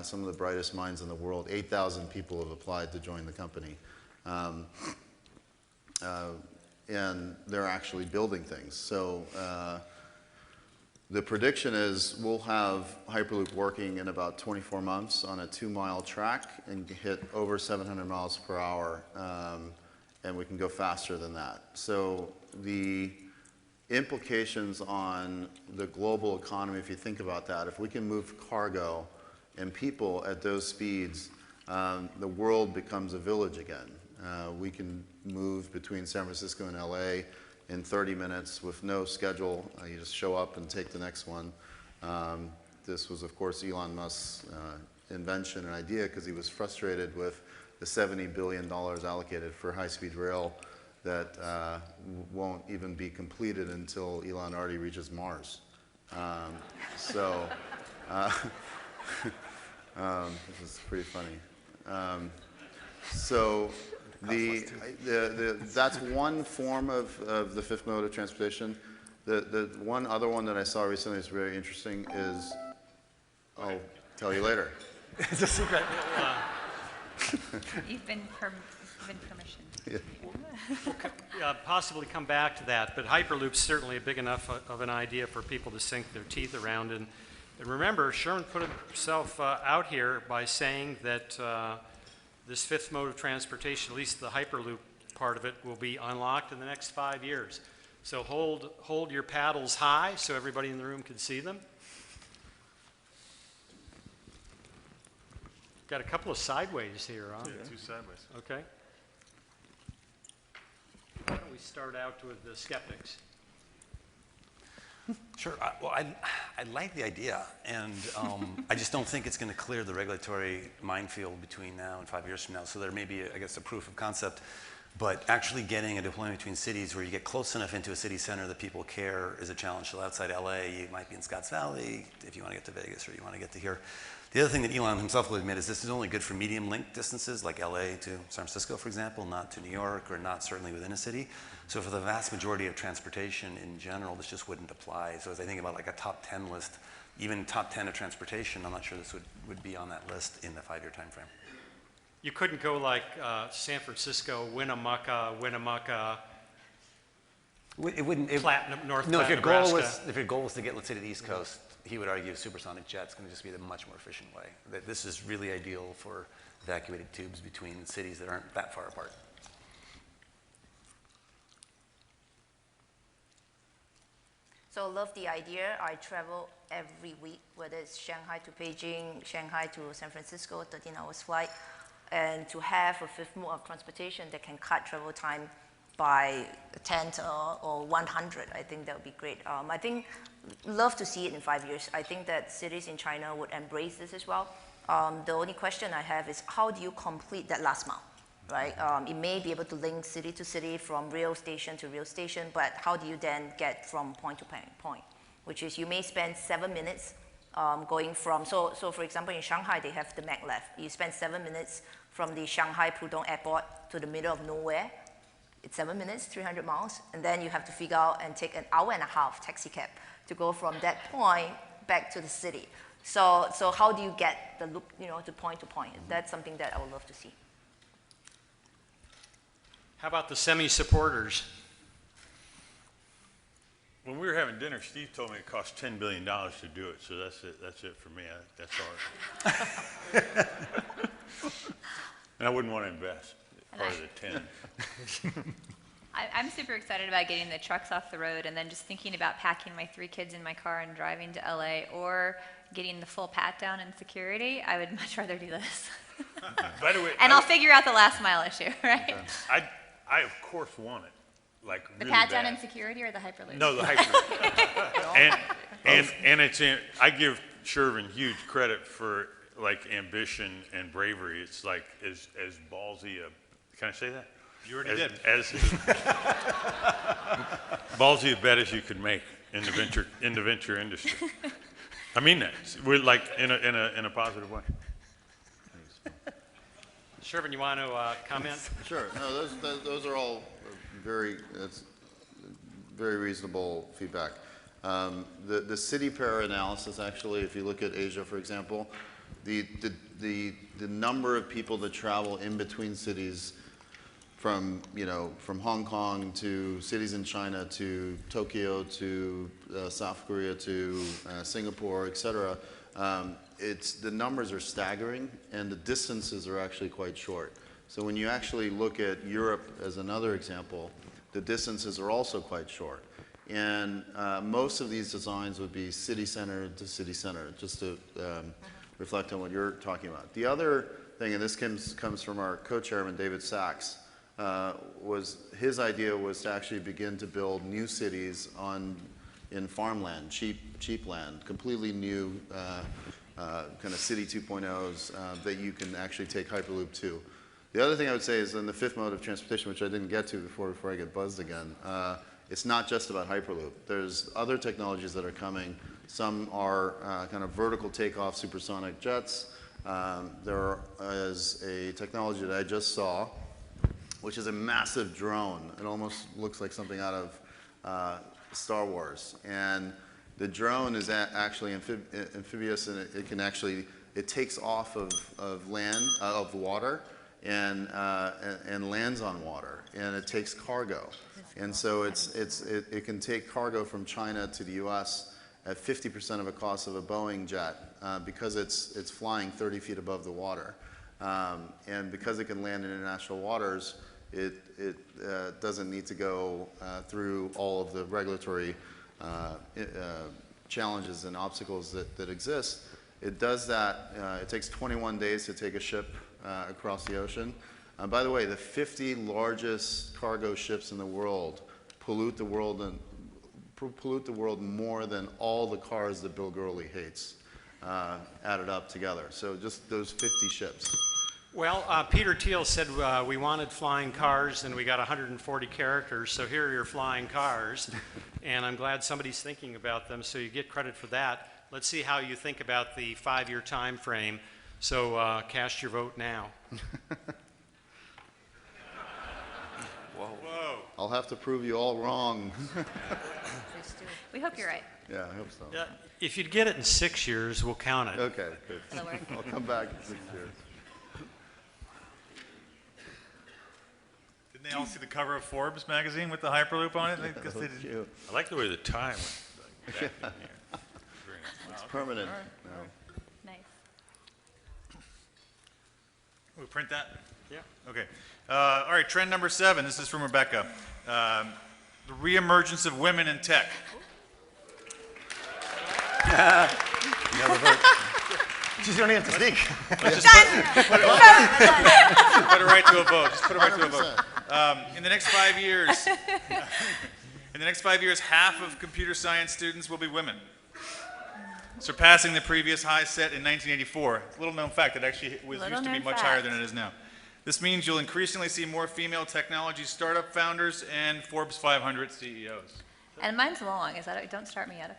some of the brightest minds in the world. 8,000 people have applied to join the company. And they're actually building things. So the prediction is we'll have Hyperloop working in about 24 months on a 2-mile track and hit over 700 miles per hour, and we can go faster than that. So the implications on the global economy, if you think about that, if we can move cargo and people at those speeds, the world becomes a village again. We can move between San Francisco and LA in 30 minutes with no schedule. You just show up and take the next one. This was, of course, Elon Musk's invention and idea because he was frustrated with the $70 billion allocated for high-speed rail that won't even be completed until Elon already reaches Mars. This is pretty funny. That's one form of the fifth mode of transportation. The one other one that I saw recently is very interesting is, I'll tell you later. It's a secret. You've been permissioned. Yeah. Possibly come back to that, but Hyperloop's certainly big enough of an idea for people to sink their teeth around. And remember, Shervin put himself out here by saying that this fifth mode of transportation, at least the Hyperloop part of it, will be unlocked in the next 5 years. So hold your paddles high so everybody in the room can see them. Got a couple of sideways here, huh? Yeah, 2 sideways. Okay. Why don't we start out with the skeptics? Sure. I like the idea, and I just don't think it's going to clear the regulatory minefield between now and 5 years from now. So there may be, I guess, a proof of concept, but actually getting a deployment between cities where you get close enough into a city center that people care is a challenge. So outside LA, you might be in Scotts Valley if you want to get to Vegas or you want to get to here. The other thing that Elon himself will admit is this is only good for medium link distances, like LA to San Francisco, for example, not to New York or not certainly within a city. So for the vast majority of transportation in general, this just wouldn't apply. So as I think about like a top 10 list, even top 10 of transportation, I'm not sure this would be on that list in the 5-year time frame. You couldn't go like San Francisco, Winnemucca, It wouldn't. Platinum, North No, Platte, if your goal was to get, let's say, to the East Coast, he would argue supersonic jet's going to just be the much more efficient way. That this is really ideal for evacuated tubes between cities that aren't that far apart. So I love the idea. I travel every week, whether it's Shanghai to Beijing, Shanghai to San Francisco, 13 hours flight, and to have a fifth mode of transportation that can cut travel time by 10 or 100, I think that would be great. I think, love to see it in 5 years. I think that cities in China would embrace this as well. The only question I have is how do you complete that last mile, right? It may be able to link city to city from rail station to rail station, but how do you then get from point to point? Which is you may spend 7 minutes going from, so for example, in Shanghai, they have the maglev. You spend 7 minutes from the Shanghai Pudong Airport to the middle of nowhere. It's 7 minutes, 300 miles, and then you have to figure out and take an hour and a half taxi cab to go from that point back to the city. So how do you get the loop, to point? That's something that I would love to see. How about the semi-supporters? When we were having dinner, Steve told me it cost $10 billion to do it, so that's it for me. That's all. And I wouldn't want to invest part of the 10. I'm super excited about getting the trucks off the road and then just thinking about packing my 3 kids in my car and driving to LA or getting the full pat down and security. I would much rather do this. By the way, And I'll figure out the last mile issue, right? I of course want it, like The really pat down bad. insecurity or the Hyperloop? No, the Hyperloop. and it's in, I give Shervin huge credit for like ambition and bravery. It's like as ballsy a, can I say that? You already did. As ballsy a bet as you could make in the venture industry. I mean that. We're like in a positive way. Shervin, you want to comment? Sure. No, those are all that's very reasonable feedback. The city pair analysis, actually, if you look at Asia, for example, the number of people that travel in between cities from Hong Kong to cities in China to Tokyo to South Korea to Singapore, et cetera, the numbers are staggering, and the distances are actually quite short. So when you actually look at Europe as another example, the distances are also quite short. And most of these designs would be city center to city center, just to reflect on what you're talking about. The other thing, and this comes from our co-chairman, David Sachs, his idea was to actually begin to build new cities in farmland, cheap land, completely new kind of city 2.0s that you can actually take Hyperloop to. The other thing I would say is in the fifth mode of transportation, which I didn't get to before I get buzzed again, it's not just about Hyperloop. There's other technologies that are coming. Some are kind of vertical takeoff supersonic jets. There is a technology that I just saw, which is a massive drone. It almost looks like something out of Star Wars. And the drone is actually amphibious, and it takes off of land, of water, and lands on water, and it takes cargo. And so it can take cargo from China to the U.S. at 50% of the cost of a Boeing jet because it's flying 30 feet above the water. And because it can land in international waters, it doesn't need to go through all of the regulatory challenges and obstacles that exist. It does that. It takes 21 days to take a ship across the ocean. By the way, the 50 largest cargo ships in the world pollute the world more than all the cars that Bill Gurley hates added up together. So just those 50 ships. Well, Peter Thiel said we wanted flying cars, and we got 140 characters, so here are your flying cars. And I'm glad somebody's thinking about them, so you get credit for that. Let's see how you think about the 5-year time frame. So cast your vote now. Whoa. I'll have to prove you all wrong. We hope you're right. Yeah, I hope so. If you'd get it in 6 years, we'll count it. Okay, good. I'll come back in 6 years. Didn't they all see the cover of Forbes magazine with the Hyperloop on it? I like the way the tie went like, back in here. Very nice. It's permanent. Nice. We print that? Yeah. Okay. All right, trend number 7. This is from Rebecca. The reemergence of women in tech. She's don't even have to speak. Put it right to a vote. Just put it right to a vote. In the next 5 years, half of computer science students will be women, surpassing the previous high set in 1984. Little known fact that actually used to be much higher than it is now. This means you'll increasingly see more female technology startup founders and Forbes 500 CEOs. And mine's long. Is that? Don't start me out of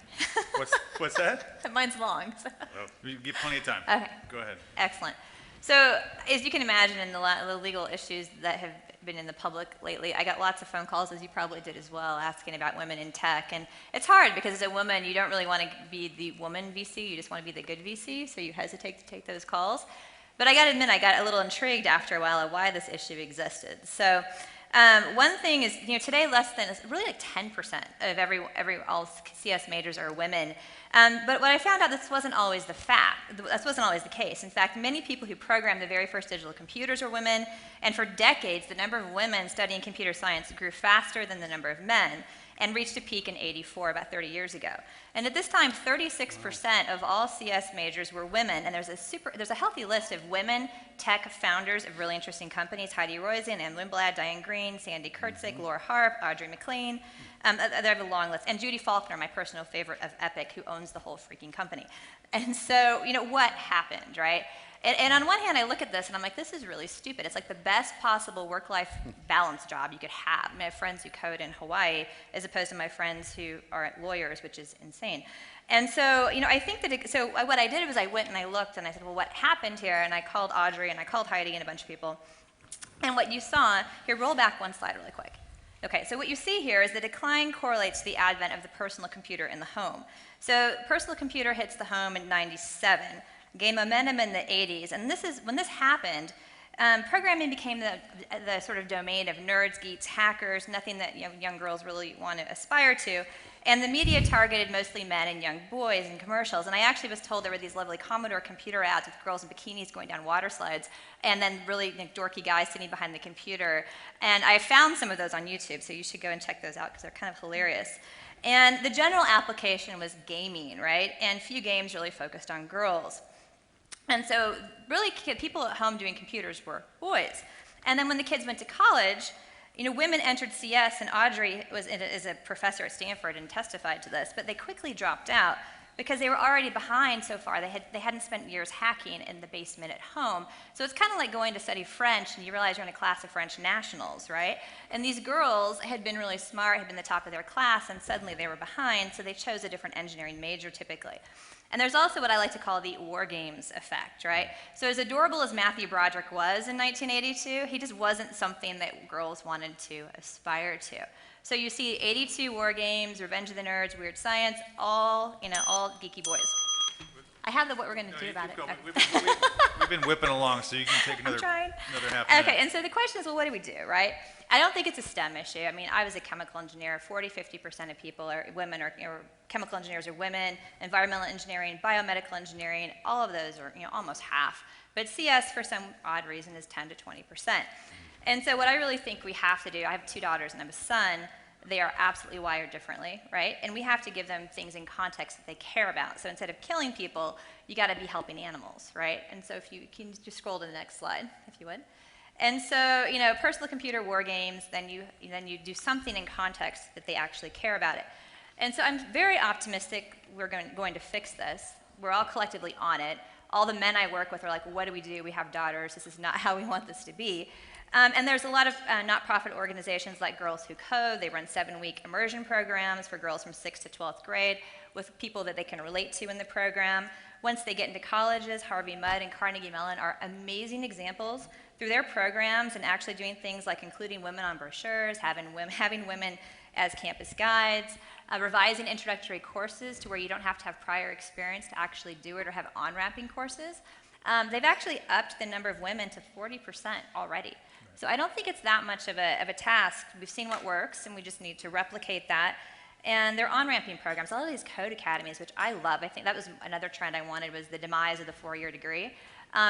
What's that? Mine's long. So. Oh, you get plenty of time. Okay. Go ahead. Excellent. So, as you can imagine, in the legal issues that have been in the public lately, I got lots of phone calls, as you probably did as well, asking about women in tech. And it's hard because as a woman, you don't really want to be the woman VC. You just want to be the good VC, so you hesitate to take those calls. But I got to admit, I got a little intrigued after a while of why this issue existed. So one thing is, today really like 10% of all CS majors are women. But what I found out, this wasn't always the fact. This wasn't always the case. In fact, many people who programmed the very first digital computers were women, and for decades, the number of women studying computer science grew faster than the number of men. and reached a peak in '84, about 30 years ago. And at this time, 36% of all CS majors were women, and there's a healthy list of women tech founders of really interesting companies: Heidi Roizen, Ann Lindblad, Diane Green, Sandy Kurtzig, Laura Harp, Audrey McLean. I have a long list. And Judy Faulkner, my personal favorite of Epic, who owns the whole freaking company. And so, what happened, right? And on one hand, I look at this and I'm like, this is really stupid. It's like the best possible work-life balance job you could have. I have friends who code in Hawaii as opposed to my friends who are lawyers, which is insane. And so, I think that, so what I did was I went and I looked and I said, well, what happened here? And I called Audrey and I called Heidi and a bunch of people. And what you saw, here, roll back one slide really quick. Okay, so what you see here is the decline correlates to the advent of the personal computer in the home. So personal computer hits the home in '97, gained momentum in the '80s, and when this happened, programming became the sort of domain of nerds, geeks, hackers, nothing that young girls really want to aspire to. And the media targeted mostly men and young boys in commercials. And I actually was told there were these lovely Commodore computer ads with girls in bikinis going down water slides, and then really dorky guys sitting behind the computer. And I found some of those on YouTube, so you should go and check those out because they're kind of hilarious. And the general application was gaming, right? And few games really focused on girls. And so really people at home doing computers were boys. And then when the kids went to college, women entered CS, and Audrey is a professor at Stanford and testified to this, but they quickly dropped out because they were already behind so far. They hadn't spent years hacking in the basement at home. So it's kind of like going to study French, and you realize you're in a class of French nationals, right? And these girls had been really smart, had been the top of their class, and suddenly they were behind, so they chose a different engineering major typically. And there's also what I like to call the war games effect, right? So as adorable as Matthew Broderick was in 1982, he just wasn't something that girls wanted to aspire to. So you see 82 war games, Revenge of the Nerds, Weird Science, all geeky boys. I have what we're going to do about it. We've been whipping along, so you can take another half minute. Okay, and so the question is, well, what do we do, right? I don't think it's a STEM issue. I mean, I was a chemical engineer. 40–50% of people are women, or chemical engineers are women. Environmental engineering, biomedical engineering, all of those are almost half. But CS, for some odd reason, is 10–20%. And so what I really think we have to do, I have 2 daughters and I have a son. They are absolutely wired differently, right? And we have to give them things in context that they care about. So instead of killing people, you got to be helping animals, right? And so if you can just scroll to the next slide, if you would. And so, personal computer war games, then you do something in context that they actually care about it. And so I'm very optimistic we're going to fix this. We're all collectively on it. All the men I work with are like, what do we do? We have daughters. This is not how we want this to be. And there's a lot of not-profit organizations like Girls Who Code. They run 7-week immersion programs for girls from 6th to 12th grade with people that they can relate to in the program. Once they get into colleges, Harvey Mudd and Carnegie Mellon are amazing examples through their programs and actually doing things like including women on brochures, having women as campus guides, revising introductory courses to where you don't have to have prior experience to actually do it, or have on-ramping courses. They've actually upped the number of women to 40% already. So I don't think it's that much of a task. We've seen what works, and we just need to replicate that. And they're on-ramping programs. A lot of these code academies, which I love, I think that was another trend I wanted, was the demise of the 4-year degree.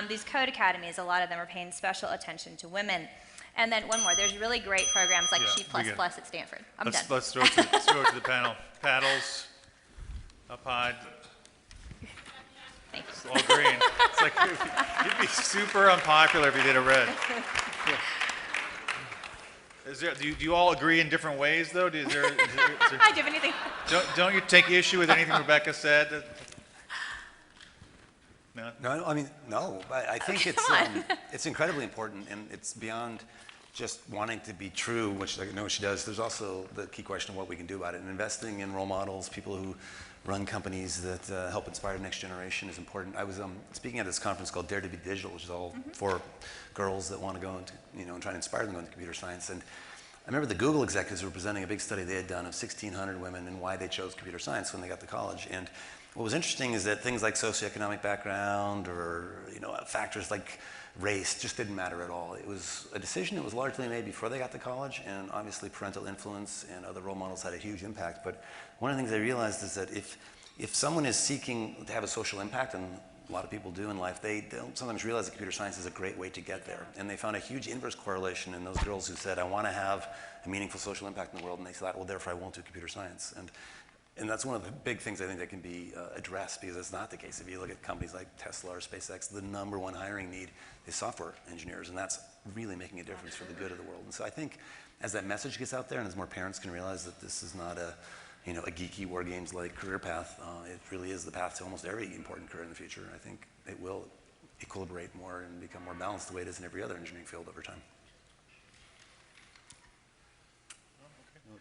These code academies, a lot of them are paying special attention to women. And then one more, there's really great programs like She++ at Stanford. I'm done. Let's throw it to the panel. Paddles, up high. Thank you. It's all green. It's like you'd be super unpopular if you did a red. Do you all agree in different ways, though? I do you have anything? Don't you take issue with anything Rebecca said? No. No, I mean, no. I think it's incredibly important, and it's beyond just wanting to be true, which I know she does. There's also the key question of what we can do about it. And investing in role models, people who run companies that help inspire the next generation is important. I was speaking at this conference called Dare to be Digital, which is all for girls that want to go into, and try to inspire them to go into computer science. And I remember the Google executives were presenting a big study they had done of 1,600 women and why they chose computer science when they got to college. And what was interesting is that things like socioeconomic background or factors like race just didn't matter at all. It was a decision that was largely made before they got to college, and obviously parental influence and other role models had a huge impact. But one of the things I realized is that if someone is seeking to have a social impact, and a lot of people do in life, they don't sometimes realize that computer science is a great way to get there. And they found a huge inverse correlation in those girls who said, I want to have a meaningful social impact in the world, and they thought, well, therefore I won't do computer science. And that's one of the big things I think that can be addressed, because it's not the case. If you look at companies like Tesla or SpaceX, the #1 hiring need is software engineers, and that's really making a difference for the good of the world. And so I think as that message gets out there, and as more parents can realize that this is not a geeky war games like career path, it really is the path to almost every important career in the future. I think it will equilibrate more and become more balanced the way it is in every other engineering field over time.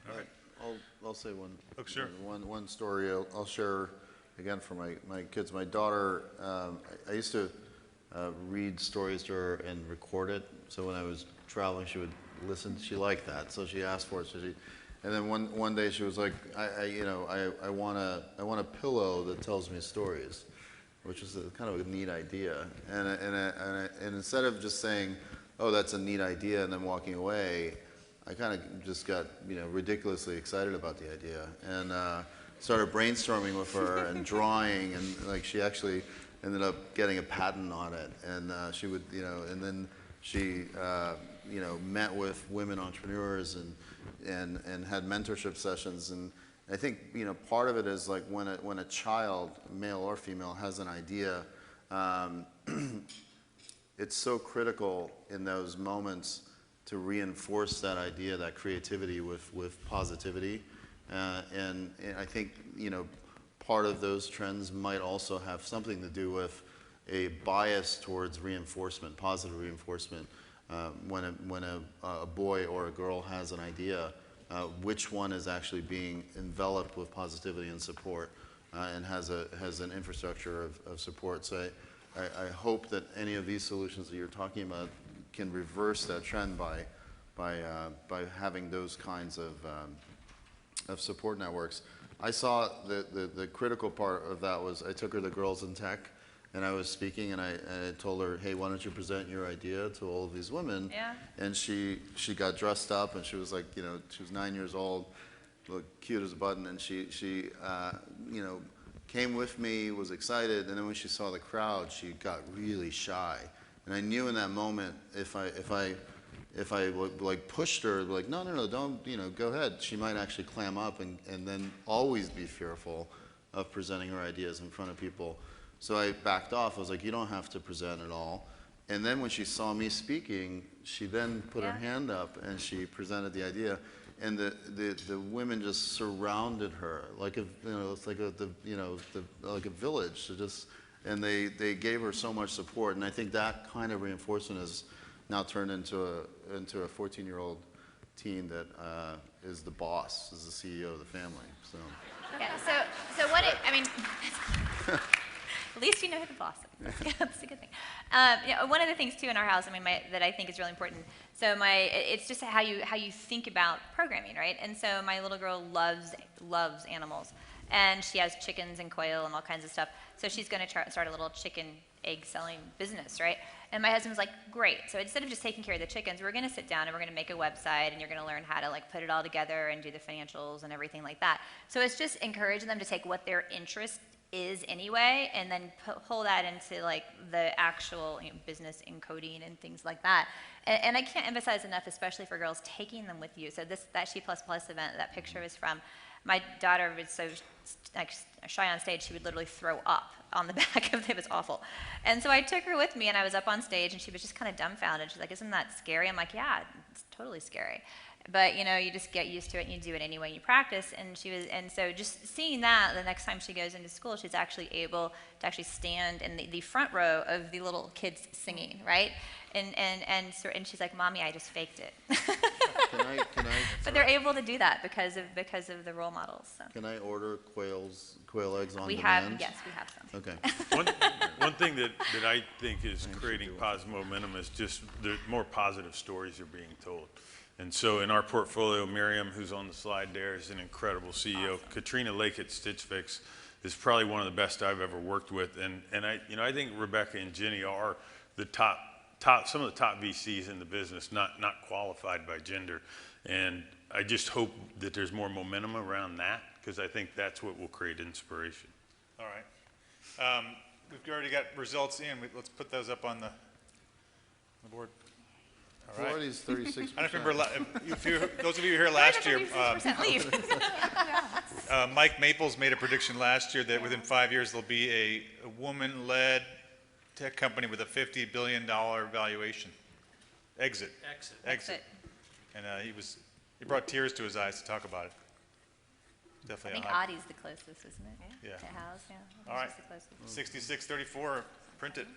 All right. I'll say one. Oh, sure. One story I'll share again for my kids. My daughter, I used to read stories to her and record it. So when I was traveling, she would listen. She liked that, so she asked for it. And then one day she was like, I want a pillow that tells me stories, which is kind of a neat idea. And instead of just saying, oh, that's a neat idea, and then walking away, I kind of just got ridiculously excited about the idea, and started brainstorming with her and drawing, and like she actually ended up getting a patent on it. And she would and then she met with women entrepreneurs and had mentorship sessions. And I think part of it is like when a child, male or female, has an idea, it's so critical in those moments to reinforce that idea, that creativity with positivity. And I think part of those trends might also have something to do with a bias towards reinforcement, positive reinforcement. When a boy or a girl has an idea, which one is actually being enveloped with positivity and support, and has an infrastructure of support. So I hope that any of these solutions that you're talking about can reverse that trend by having those kinds of support networks. I saw the critical part of that was I took her to Girls in Tech, and I was speaking, and I told her, hey, why don't you present your idea to all of these women? Yeah. And she got dressed up, and she was like, she was 9 years old, looked cute as a button, and she came with me, was excited, and then when she saw the crowd, she got really shy. And I knew in that moment, if I like pushed her, like, no, don't, go ahead, she might actually clam up and then always be fearful of presenting her ideas in front of people. So I backed off. I was like, you don't have to present at all. And then when she saw me speaking, she then put her hand up and she presented the idea. And the women just surrounded her like it's like like a village. And they gave her so much support. And I think that kind of reinforcement has now turned into a 14-year-old teen that is the boss, is the CEO of the family. So. Yeah. So what I mean. At least you know who the boss is. That's a good thing. One of the things too in our house, that I think is really important. So it's just how you think about programming, right? And so my little girl loves animals, and she has chickens and quail and all kinds of stuff. So she's going to start a little chicken egg selling business, right? And my husband was like, great. So instead of just taking care of the chickens, we're going to sit down and we're going to make a website, and you're going to learn how to like put it all together and do the financials and everything like that. So it's just encouraging them to take what their interest is anyway, and then pull that into like the actual business encoding and things like that. And I can't emphasize enough, especially for girls, taking them with you. So that She++ event, that picture was from, my daughter was so like shy on stage, she would literally throw up on the back of it. It was awful. And so I took her with me, and I was up on stage, and she was just kind of dumbfounded. She's like, isn't that scary? I'm like, yeah, it's totally scary. But you just get used to it and you do it anyway and you practice. And so just seeing that, the next time she goes into school, she's actually able to actually stand in the front row of the little kids singing, right? And she's like, Mommy, I just faked it. But they're able to do that because of the role models. So. Can I order quail eggs on demand? Yes, we have some. Okay. One thing that I think is creating positive momentum is just the more positive stories are being told. And so in our portfolio, Miriam, who's on the slide there, is an incredible CEO. Awesome. Katrina Lake at Stitch Fix is probably one of the best I've ever worked with. And I think Rebecca and Jenny are the some of the top VCs in the business, not qualified by gender. And I just hope that there's more momentum around that, because I think that's what will create inspiration. All right. we've already got results in. Let's put those up on the board. All right. Florida's 36%. I don't remember, those of you who were here last year, Mike Maples made a prediction last year that within 5 years there'll be a woman-led tech company with a $50 billion valuation. Exit. And he brought tears to his eyes to talk about it. I Definitely think Adi's the closest, isn't it? Yeah. To house, yeah. All right. The closest. 6634, print it.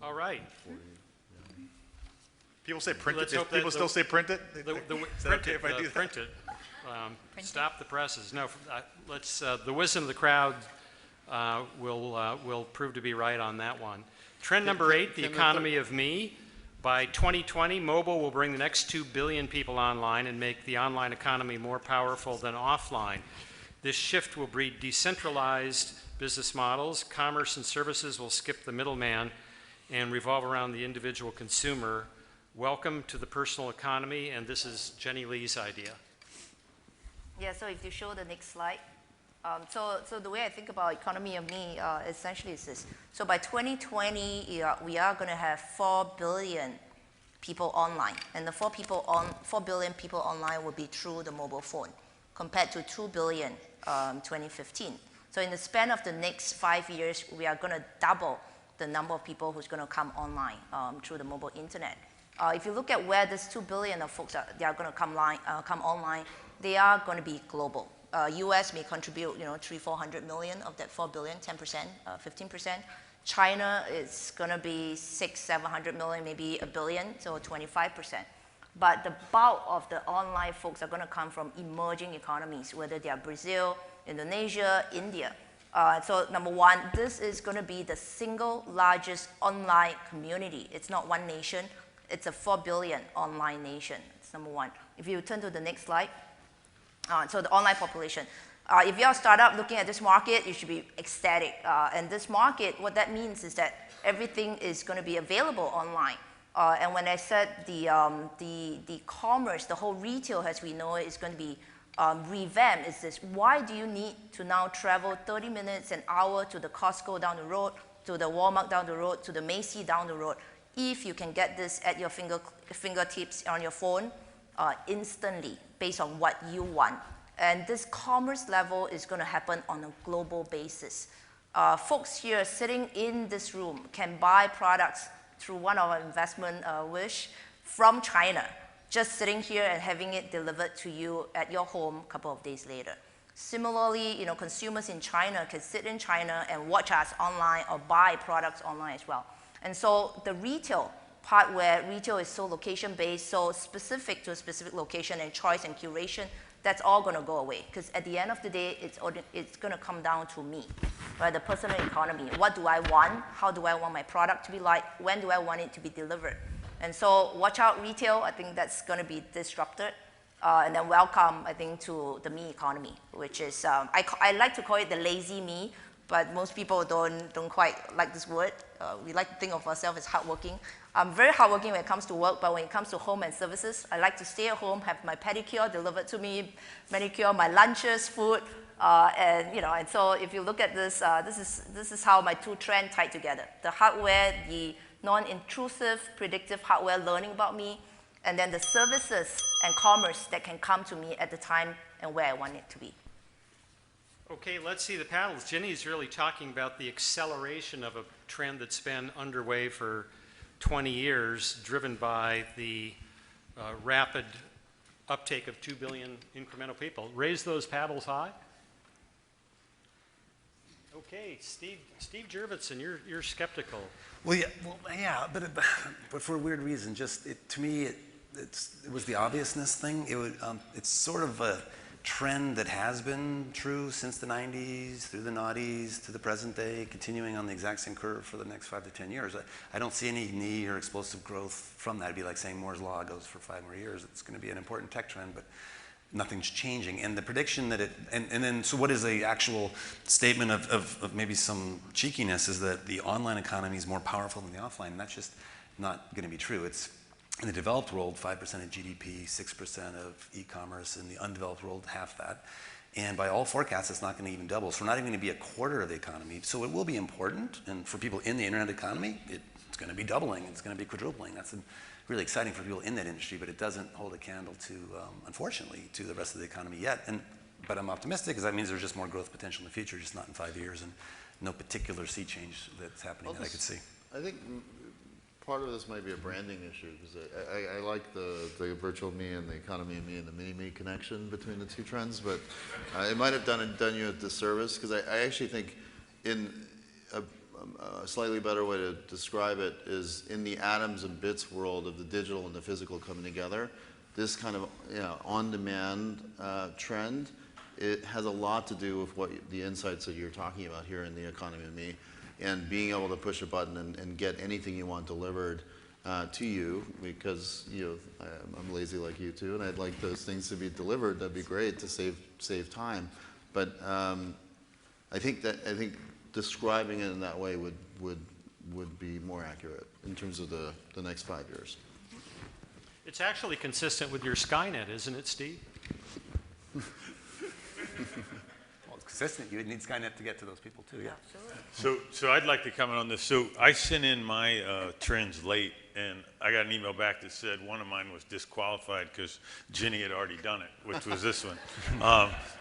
All right. People say print Let's it. hope People that still say print it? The Is that okay if I do that? print it. Print Stop the presses. No, let's. The wisdom of the crowd will prove to be right on that one. Trend number 8: the economy of me. By 2020, mobile will bring the next 2 billion people online and make the online economy more powerful than offline. This shift will breed decentralized business models. Commerce and services will skip the middleman and revolve around the individual consumer. Welcome to the personal economy, and this is Jenny Lee's idea. Yeah, so if you show the next slide. So the way I think about economy of me essentially is this. So by 2020, we are going to have 4 billion people online. And the 4 billion people online will be through the mobile phone, compared to 2 billion 2015. So in the span of the next 5 years, we are going to double the number of people who's going to come online through the mobile internet. If you look at where this 2 billion of folks they are going to come online, they are going to be global. US may contribute, 300-400 million of that 4 billion, 10%, 15%. China is going to be 600-700 million, maybe a billion, so 25%. But the bulk of the online folks are going to come from emerging economies, whether they are Brazil, Indonesia, India. So number one, this is going to be the single largest online community. It's not one nation. It's a 4 billion online nation. It's number one. If you turn to the next slide. So the online population. If you're a startup looking at this market, you should be ecstatic. And this market, what that means is that everything is going to be available online. And when I said the commerce, the whole retail as we know it is going to be revamped, is this: why do you need to now travel 30 minutes, an hour to the Costco down the road, to the Walmart down the road, to the Macy's down the road, if you can get this at your fingertips on your phone instantly, based on what you want? And this commerce level is going to happen on a global basis. Folks here sitting in this room can buy products through one of our investment Wish from China, just sitting here and having it delivered to you at your home a couple of days later. Similarly, consumers in China can sit in China and watch us online or buy products online as well. And so the retail part, where retail is so location-based, so specific to a specific location and choice and curation, that's all going to go away. Because at the end of the day, it's going to come down to me, right? The personal economy. What do I want? How do I want my product to be like? When do I want it to be delivered? And so watch out retail. I think that's going to be disrupted. And then welcome, I think, to the me economy, which is, I like to call it the lazy me, but most people don't quite like this word. We like to think of ourselves as hardworking. I'm very hardworking when it comes to work, but when it comes to home and services, I like to stay at home, have my pedicure delivered to me, manicure, my lunches, food, and so if you look at this, this is how my two trends tie together: the hardware, the non-intrusive, predictive hardware learning about me, and then the services and commerce that can come to me at the time and where I want it to be. Okay, let's see the panels. Jenny's really talking about the acceleration of a trend that's been underway for 20 years, driven by the rapid uptake of 2 billion incremental people. Raise those paddles high. Okay, Steve Jurvetson, you're skeptical. Well, yeah, but for a weird reason. To me, it was the obviousness thing. It's sort of a trend that has been true since the 90s, through the noughties, to the present day, continuing on the exact same curve for the next 5 to 10 years. I don't see any knee or explosive growth from that. It'd be like saying Moore's Law goes for 5 more years. It's going to be an important tech trend, but nothing's changing. And the prediction that so what is the actual statement of maybe some cheekiness is that the online economy is more powerful than the offline, and that's just not going to be true. It's in the developed world, 5% of GDP, 6% of e-commerce. In the undeveloped world, half that. And by all forecasts, it's not going to even double. So we're not even going to be a quarter of the economy. So it will be important. And for people in the internet economy, it's going to be doubling. It's going to be quadrupling. That's really exciting for people in that industry, but it doesn't hold a candle to, unfortunately, to the rest of the economy yet. But I'm optimistic because that means there's just more growth potential in the future, just not in 5 years, and no particular sea change that's happening that I could see. I think part of this might be a branding issue, because I like the virtual me and the economy and me and the mini-me connection between the two trends, but it might have done you a disservice, because I actually think in a slightly better way to describe it is in the atoms and bits world of the digital and the physical coming together, this kind of on-demand trend, it has a lot to do with what the insights that you're talking about here in the economy of me, and being able to push a button and get anything you want delivered to you, because I'm lazy like you too, and I'd like those things to be delivered. That'd be great to save time. But I think describing it in that way would be more accurate in terms of the next 5 years. It's actually consistent with your Skynet, isn't it, Steve? Well, it's consistent. You would need Skynet to get to those people too, yeah. So I'd like to comment on this. So I sent in my trends late, and I got an email back that said one of mine was disqualified because Jenny had already done it, which was this one.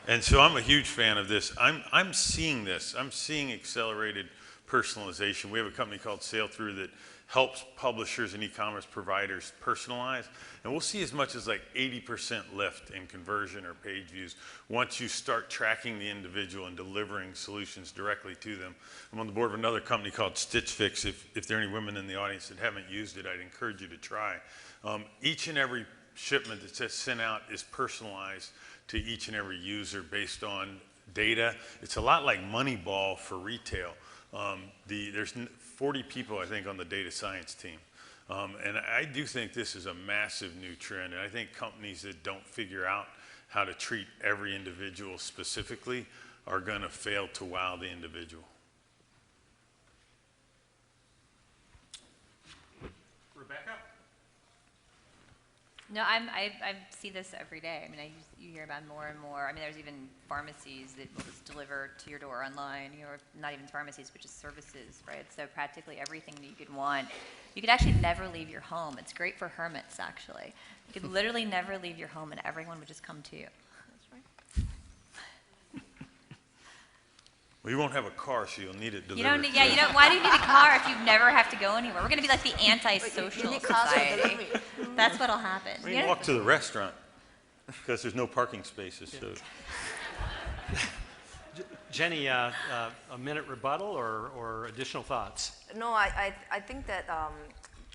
And so I'm a huge fan of this. I'm seeing this. I'm seeing accelerated personalization. We have a company called Sailthrough that helps publishers and e-commerce providers personalize. And we'll see as much as like 80% lift in conversion or page views once you start tracking the individual and delivering solutions directly to them. I'm on the board of another company called Stitch Fix. If there are any women in the audience that haven't used it, I'd encourage you to try. Each and every shipment that's sent out is personalized to each and every user based on data. It's a lot like Moneyball for retail. There's 40 people, I think, on the data science team. And I do think this is a massive new trend. And I think companies that don't figure out how to treat every individual specifically are going to fail to wow the individual. Rebecca? No, I see this every day. I mean, you hear about more and more. I mean, there's even pharmacies that will just deliver to your door online, or not even pharmacies, but just services, right? So practically everything that you could want. You could actually never leave your home. It's great for hermits, actually. You could literally never leave your home, and everyone would just come to you. That's right. Well, you won't have a car, so you'll need it delivered. You don't need, why do you need a car if you never have to go anywhere? We're going to be like the anti-social society. That's what'll happen. You can walk to the restaurant because there's no parking spaces. So. Jenny, a minute rebuttal or additional thoughts? No, I think that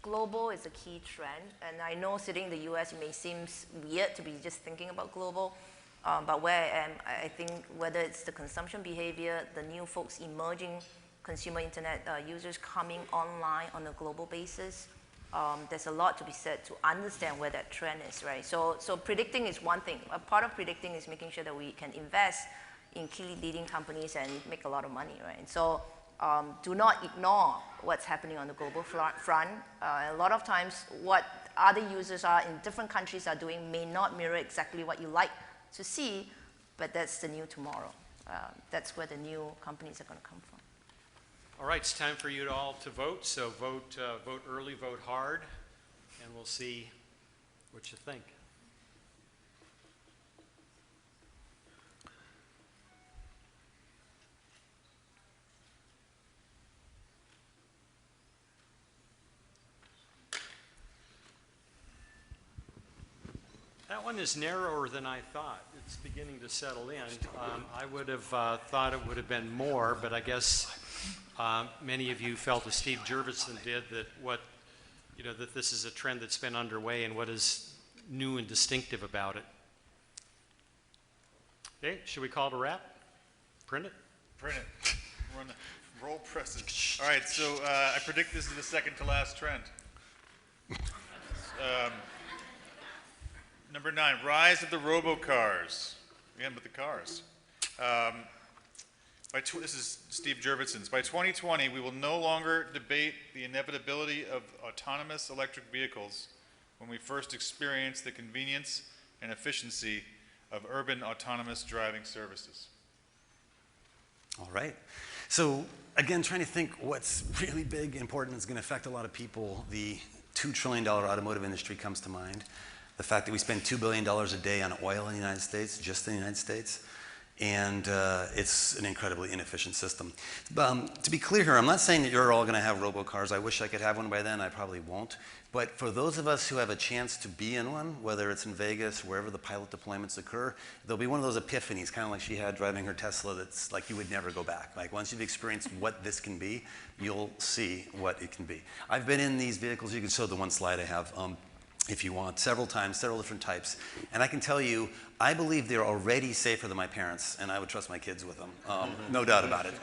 global is a key trend, and I know sitting in the US it may seem weird to be just thinking about global, but where I am, I think whether it's the consumption behavior, the new folks emerging consumer internet users coming online on a global basis, there's a lot to be said to understand where that trend is, right? So predicting is one thing. A part of predicting is making sure that we can invest in key leading companies and make a lot of money, right? And so do not ignore what's happening on the global front. A lot of times what other users are in different countries are doing may not mirror exactly what you like to see, but that's the new tomorrow. That's where the new companies are going to come from. All right, it's time for you all to vote. So vote early, vote hard, and we'll see what you think. That one is narrower than I thought. It's beginning to settle in. I would have thought it would have been more, but I guess many of you felt as Steve Jurvetson did that this is a trend that's been underway and what is new and distinctive about it. Okay, should we call it a wrap? Print it? Print it. We're on the roll presses. All right, so I predict this is the second to last trend. Number 9, rise of the robocars. Again, with the cars. This is Steve Jurvetson's. By 2020, we will no longer debate the inevitability of autonomous electric vehicles when we first experience the convenience and efficiency of urban autonomous driving services. All right. So again, trying to think what's really big, important, is going to affect a lot of people. The $2 trillion automotive industry comes to mind. The fact that we spend $2 billion a day on oil in the United States, just in the United States. And it's an incredibly inefficient system. To be clear here, I'm not saying that you're all going to have robocars. I wish I could have one by then. I probably won't. But for those of us who have a chance to be in one, whether it's in Vegas, wherever the pilot deployments occur, there'll be one of those epiphanies, kind of like she had driving her Tesla, that's like you would never go back. Like once you've experienced what this can be, you'll see what it can be. I've been in these vehicles. You can show the one slide I have. If you want, several times, several different types. And I can tell you, I believe they're already safer than my parents, and I would trust my kids with them, no doubt about it.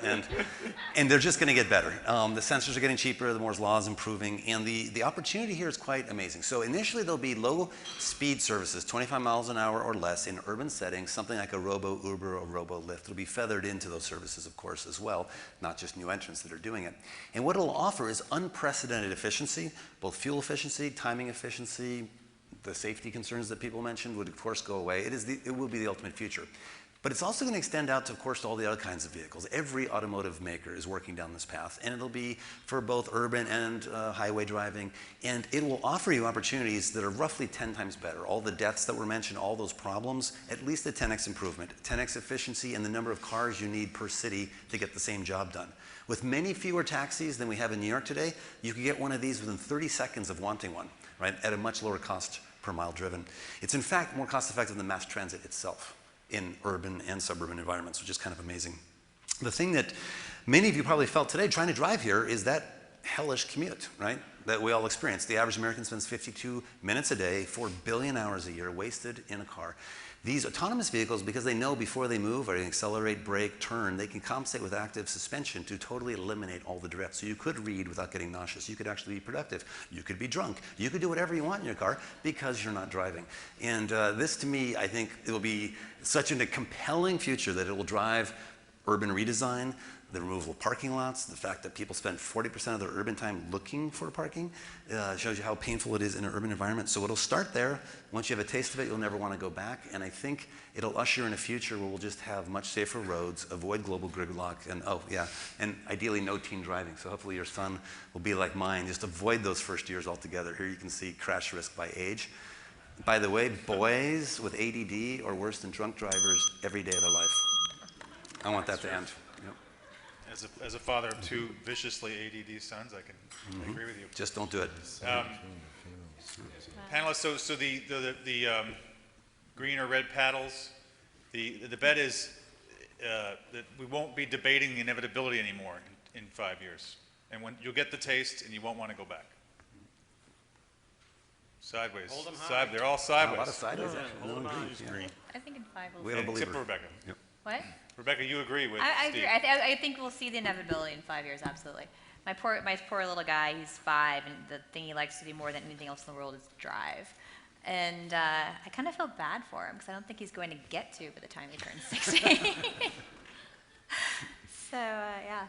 And they're just gonna get better. The sensors are getting cheaper, the Moore's Law is improving, and the opportunity here is quite amazing. So initially there'll be low speed services, 25 miles an hour or less in urban settings, something like a Robo Uber or Robo Lyft. It'll be feathered into those services, of course, as well, not just new entrants that are doing it. And what it'll offer is unprecedented efficiency, both fuel efficiency, timing efficiency. The safety concerns that people mentioned would, of course, go away. It will be the ultimate future. But it's also going to extend out to, of course, to all the other kinds of vehicles. Every automotive maker is working down this path, and it'll be for both urban and highway driving. And it will offer you opportunities that are roughly 10 times better. All the deaths that were mentioned, all those problems, at least a 10x improvement, 10x efficiency in the number of cars you need per city to get the same job done. With many fewer taxis than we have in New York today, you can get one of these within 30 seconds of wanting one, right, at a much lower cost per mile driven. It's in fact more cost effective than mass transit itself in urban and suburban environments, which is kind of amazing. The thing that many of you probably felt today trying to drive here is that hellish commute, right, that we all experience. The average American spends 52 minutes a day, 4 billion hours a year wasted in a car. These autonomous vehicles, because they know before they move or they accelerate, brake, turn, they can compensate with active suspension to totally eliminate all the drift. So you could read without getting nauseous. You could actually be productive. You could be drunk. You could do whatever you want in your car because you're not driving. And this, to me, I think it will be such a compelling future that it will drive urban redesign, the removal of parking lots, the fact that people spend 40% of their urban time looking for parking, shows you how painful it is in an urban environment. So it'll start there. Once you have a taste of it, you'll never want to go back. And I think it'll usher in a future where we'll just have much safer roads, avoid global gridlock, and and ideally no teen driving. So hopefully your son will be like mine. Just avoid those first years altogether. Here you can see crash risk by age. By the way, boys with ADD are worse than drunk drivers every day of their life. I want that to end. As a father of two viciously ADD sons, I can agree with you. Just don't do it. Panelists, so the green or red paddles, the bet is that we won't be debating the inevitability anymore in 5 years. And when you'll get the taste and you won't want to go back. Sideways. Hold them high. They're all sideways. A lot of sideways. Hold them high. Green. I think in 5 we'll We see. have a believer. Except for Rebecca. Yep. What? Rebecca, you agree with I Steve. agree. I think we'll see the inevitability in 5 years, absolutely. My poor little guy, he's 5, and the thing he likes to do more than anything else in the world is drive. And I kind of feel bad for him because I don't think he's going to get to by the time he turns 16. So, yeah.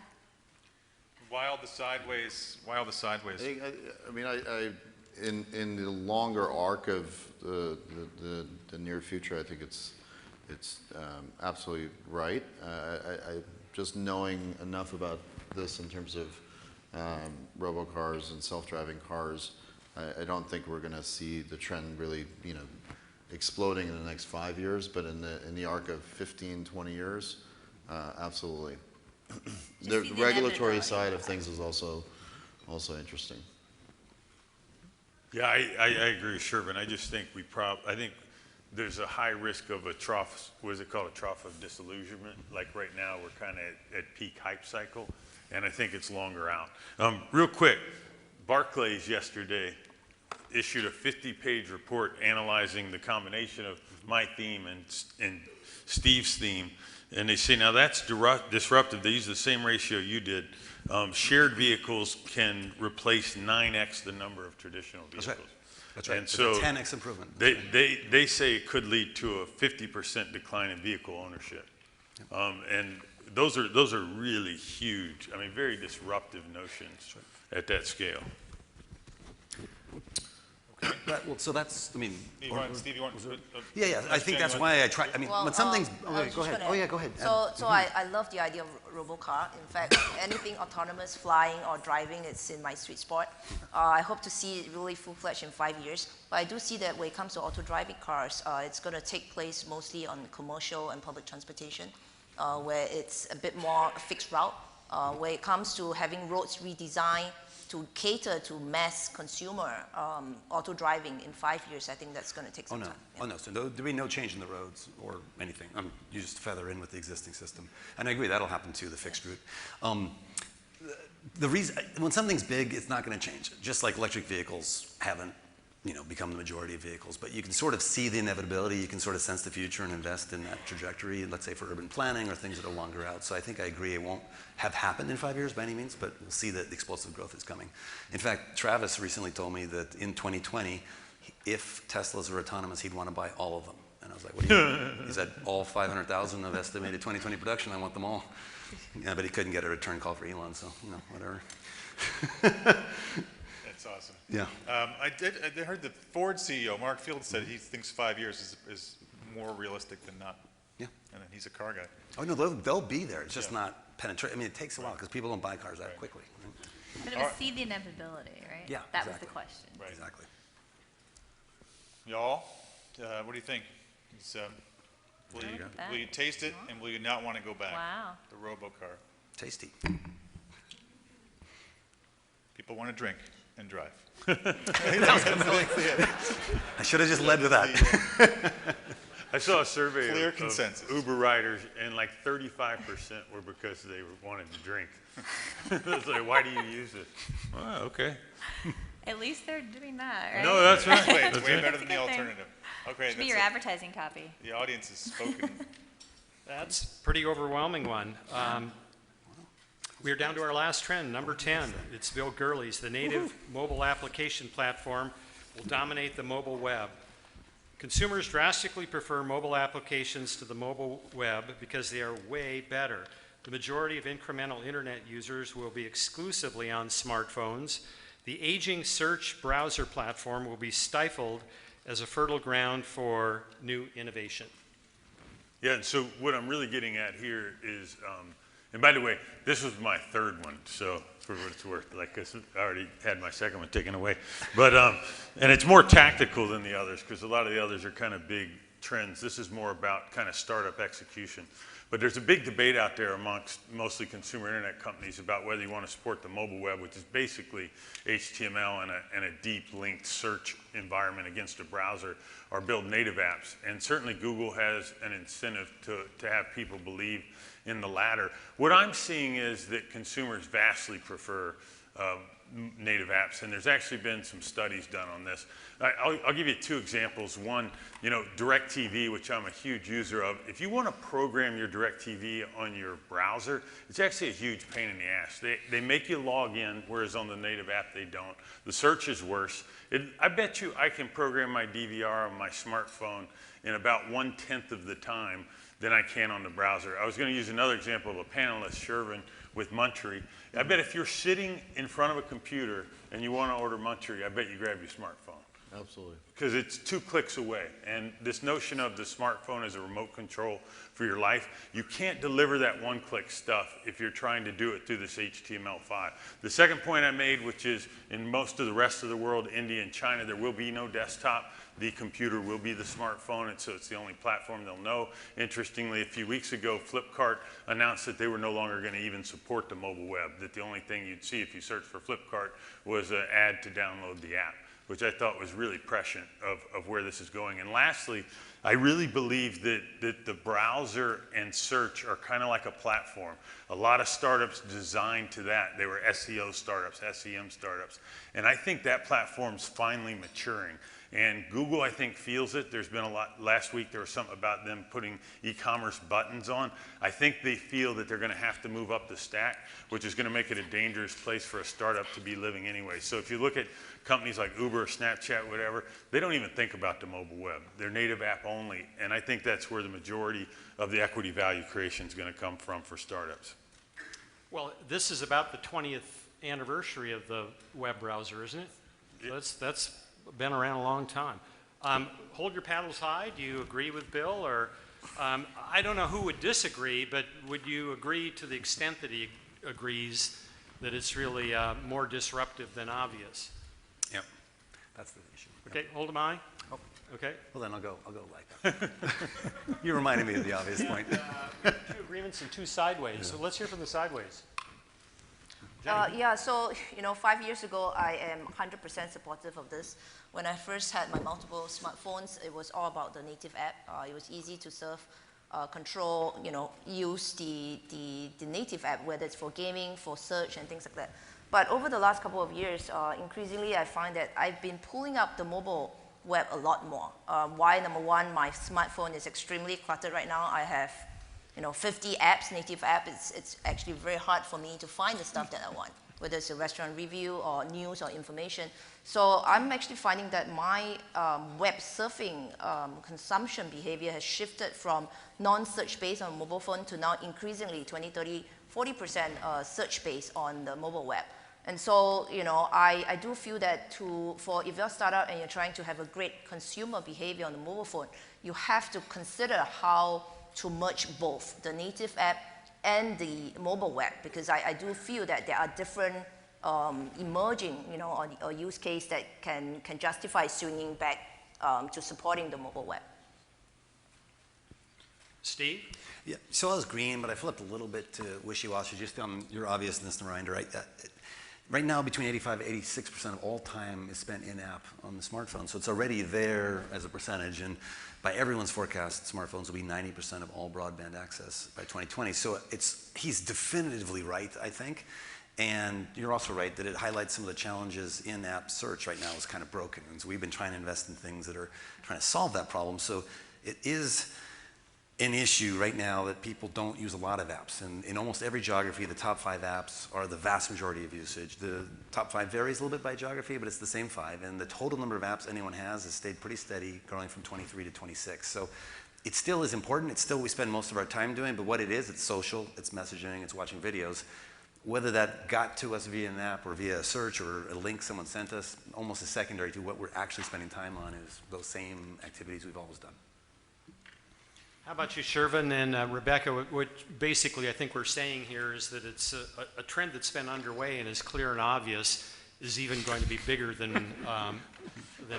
Wild the sideways. I mean, in the longer arc of the near future, I think it's absolutely right. I just knowing enough about this in terms of robocars and self-driving cars, I don't think we're going to see the trend really, exploding in the next 5 years. But in the arc of 15, 20 years, absolutely. The regulatory side of things is also interesting. Yeah, I agree with Shervin. I just think I think there's a high risk of a trough, what is it called, a trough of disillusionment. Like right now, we're kind of at peak hype cycle, and I think it's longer out. Real quick, Barclays yesterday issued a 50-page report analyzing the combination of my theme and Steve's theme, and they say, now that's disruptive. They use the same ratio you did. Shared vehicles can replace 9x the number of traditional vehicles. That's right. That's right. And It's so a 10x improvement. They say it could lead to a 50% decline in vehicle ownership. And those are really huge, I mean, very disruptive notions at that scale. Well, so that's, I mean. Steve, you want? Yeah, I think that's why I try, I mean, Well, when something's, I was go just ahead. gonna- Oh, yeah, go ahead. So I love the idea of robocar. In fact, anything autonomous, flying or driving, it's in my sweet spot. I hope to see it really full-fledged in 5 years. But I do see that when it comes to auto-driving cars, it's going to take place mostly on commercial and public transportation, where it's a bit more fixed route. When it comes to having roads redesigned to cater to mass consumer auto-driving in 5 years, I think that's going to take some time. Oh, no, so there'll be no change in the roads or anything. You just feather in with the existing system. And I agree, that'll happen too, the fixed route. The reason, when something's big, it's not going to change. Just like electric vehicles haven't, become the majority of vehicles. But you can sort of see the inevitability, you can sort of sense the future and invest in that trajectory, let's say for urban planning or things that are longer out. So I think I agree, it won't have happened in 5 years by any means, but we'll see that the explosive growth is coming. In fact, Travis recently told me that in 2020, if Teslas are autonomous, he'd want to buy all of them. And I was like, what do you mean? He said, all 500,000 of estimated 2020 production, I want them all. Yeah, but he couldn't get a return call for Elon, so, whatever. That's awesome. Yeah. I heard the Ford CEO, Mark Field, said he thinks 5 years is more realistic than not. Yeah. And he's a car guy. Oh, no, they'll be there. It's just not penetrate. I mean, it takes a while because people don't buy cars that quickly. Right? But it was see the inevitability, right? Yeah, That was exactly. the question. Right. Exactly. Y'all, what do you think? Will you taste it, and will you not want to go back? Wow. The robocar. Tasty. People want to drink and drive. I should have just led with that. I saw a survey Clear of consensus. Uber riders, and like 35% were because they wanted to drink. It's like, why do you use it? Oh, okay. At least they're doing that, right? No, that's right. It's way better than the a good thing. alternative. Okay, Should be your advertising copy. the audience has spoken. That's a pretty overwhelming one. We're down to our last trend, number 10. It's Bill Gurley's. The native mobile application platform will dominate the mobile web. Consumers drastically prefer mobile applications to the mobile web because they are way better. The majority of incremental internet users will be exclusively on smartphones. The aging search browser platform will be stifled as a fertile ground for new innovation. Yeah, and so what I'm really getting at here is, and by the way, this was my third one, so for what it's worth, like I already had my second one taken away. But, and it's more tactical than the others because a lot of the others are kind of big trends. This is more about kind of startup execution. But there's a big debate out there amongst mostly consumer internet companies about whether you want to support the mobile web, which is basically HTML and a deep linked search environment against a browser, or build native apps. And certainly Google has an incentive to have people believe in the latter. What I'm seeing is that consumers vastly prefer native apps, and there's actually been some studies done on this. I'll give you two examples. One, DirecTV, which I'm a huge user of. If you want to program your DirecTV on your browser, it's actually a huge pain in the ass. They make you log in, whereas on the native app they don't. The search is worse. I bet you I can program my DVR on my smartphone in about 1/10 of the time than I can on the browser. I was going to use another example of a panelist, Shervin, with Munchery. I bet if you're sitting in front of a computer and you want to order Munchery, I bet you grab your smartphone. Absolutely. Because it's 2 clicks away. And this notion of the smartphone as a remote control for your life, you can't deliver that one-click stuff if you're trying to do it through this HTML5. The second point I made, which is in most of the rest of the world, India and China, there will be no desktop. The computer will be the smartphone, and so it's the only platform they'll know. Interestingly, a few weeks ago, Flipkart announced that they were no longer going to even support the mobile web, that the only thing you'd see if you searched for Flipkart was an ad to download the app, which I thought was really prescient of where this is going. And lastly, I really believe that the browser and search are kind of like a platform. A lot of startups designed to that. They were SEO startups, SEM startups. And I think that platform's finally maturing. And Google, I think, feels it. There's been a lot. Last week, there was something about them putting e-commerce buttons on. I think they feel that they're going to have to move up the stack, which is going to make it a dangerous place for a startup to be living anyway. So if you look at companies like Uber, Snapchat, whatever, they don't even think about the mobile web. They're native app only. And I think that's where the majority of the equity value creation is going to come from for startups. Well, this is about the 20th anniversary of the web browser, isn't it? So that's been around a long time. Hold your paddles high. Do you agree with Bill? Or I don't know who would disagree, but would you agree to the extent that he agrees that it's really more disruptive than obvious? Yep, that's the issue. Okay, hold them high. Oh. Okay. Well, then I'll go like that. You reminded me of the obvious point. 2 agreements and 2 sideways. Yeah. So let's hear from the sideways. Yeah, so 5 years ago, I am 100% supportive of this. When I first had my multiple smartphones, it was all about the native app. It was easy to surf, control, use the native app, whether it's for gaming, for search, and things like that. But over the last couple of years, increasingly, I find that I've been pulling up the mobile web a lot more. Why? Number one, my smartphone is extremely cluttered right now. I have 50 apps, native apps. It's actually very hard for me to find the stuff that I want, whether it's a restaurant review or news or information. So I'm actually finding that my web surfing consumption behavior has shifted from non-search based on mobile phone to now increasingly 20, 30, 40% search based on the mobile web. And so, I do feel that if you're a startup and you're trying to have a great consumer behavior on the mobile phone, you have to consider how to merge both the native app and the mobile web, because I do feel that there are different emerging, or use case that can justify swinging back to supporting the mobile web. Steve? Yeah, so I was green, but I flipped a little bit to wishy-washy just on your obviousness reminder, right? Right now, between 85 and 86% of all time is spent in-app on the smartphone. So it's already there as a percentage. And by everyone's forecast, smartphones will be 90% of all broadband access by 2020. So he's definitively right, I think. And you're also right that it highlights some of the challenges in-app search right now is kind of broken. And so we've been trying to invest in things that are trying to solve that problem. So it is an issue right now that people don't use a lot of apps. And in almost every geography, the top 5 apps are the vast majority of usage. The top 5 varies a little bit by geography, but it's the same 5. And the total number of apps anyone has stayed pretty steady, growing from 23 to 26. So it still is important. It's still what we spend most of our time doing, but what it is, it's social, it's messaging, it's watching videos. Whether that got to us via an app or via a search or a link someone sent us, almost is secondary to what we're actually spending time on is those same activities we've always done. How about you, Shervin and Rebecca? What basically I think we're saying here is that it's a trend that's been underway and is clear and obvious, is even going to be bigger than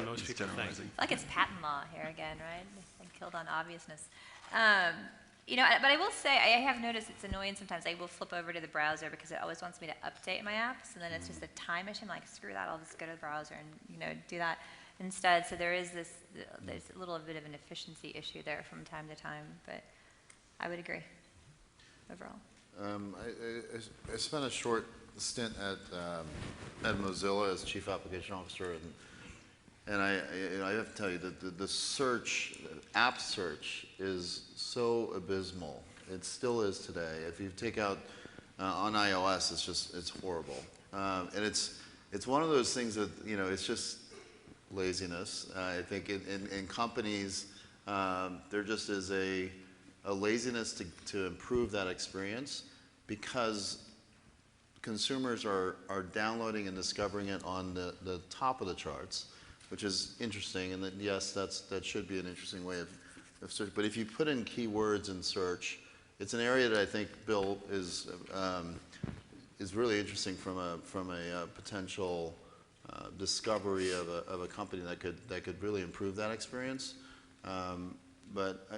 most people think. It's like it's patent law here again, right? They killed on obviousness. But I will say, I have noticed it's annoying sometimes. I will flip over to the browser because it always wants me to update my apps, and then it's just a time issue. I'm like, screw that, I'll just go to the browser and do that instead. So there's a little bit of an efficiency issue there from time to time, but I would agree overall. I spent a short stint at Mozilla as Chief Application Officer, and I have to tell you that the search, app search, is so abysmal. It still is today. If you take out on iOS, it's horrible, and it's one of those things that it's just laziness. I think in companies, there just is a laziness to improve that experience because consumers are downloading and discovering it on the top of the charts, which is interesting, and that yes, that should be an interesting way of search. But if you put in keywords in search, it's an area that I think Bill is really interesting from a potential discovery of a company that could really improve that experience. But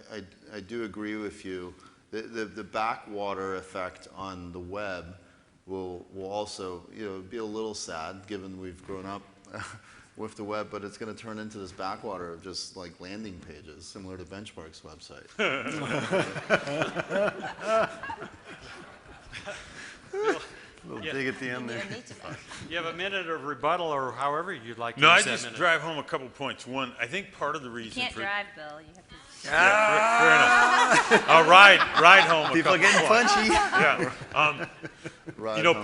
I do agree with you. The backwater effect on the web will also be a little sad, given we've grown up with the web, but it's going to turn into this backwater of just like landing pages, similar to Benchmark's website. A little dig at the end there. You have a minute of rebuttal, or however you'd like to No, use I that just minute. drive home a couple points. One, I think part of the reason You can't for drive, Bill. You have to. Yeah, fair enough. I'll ride home. People are getting punchy. Yeah. Home.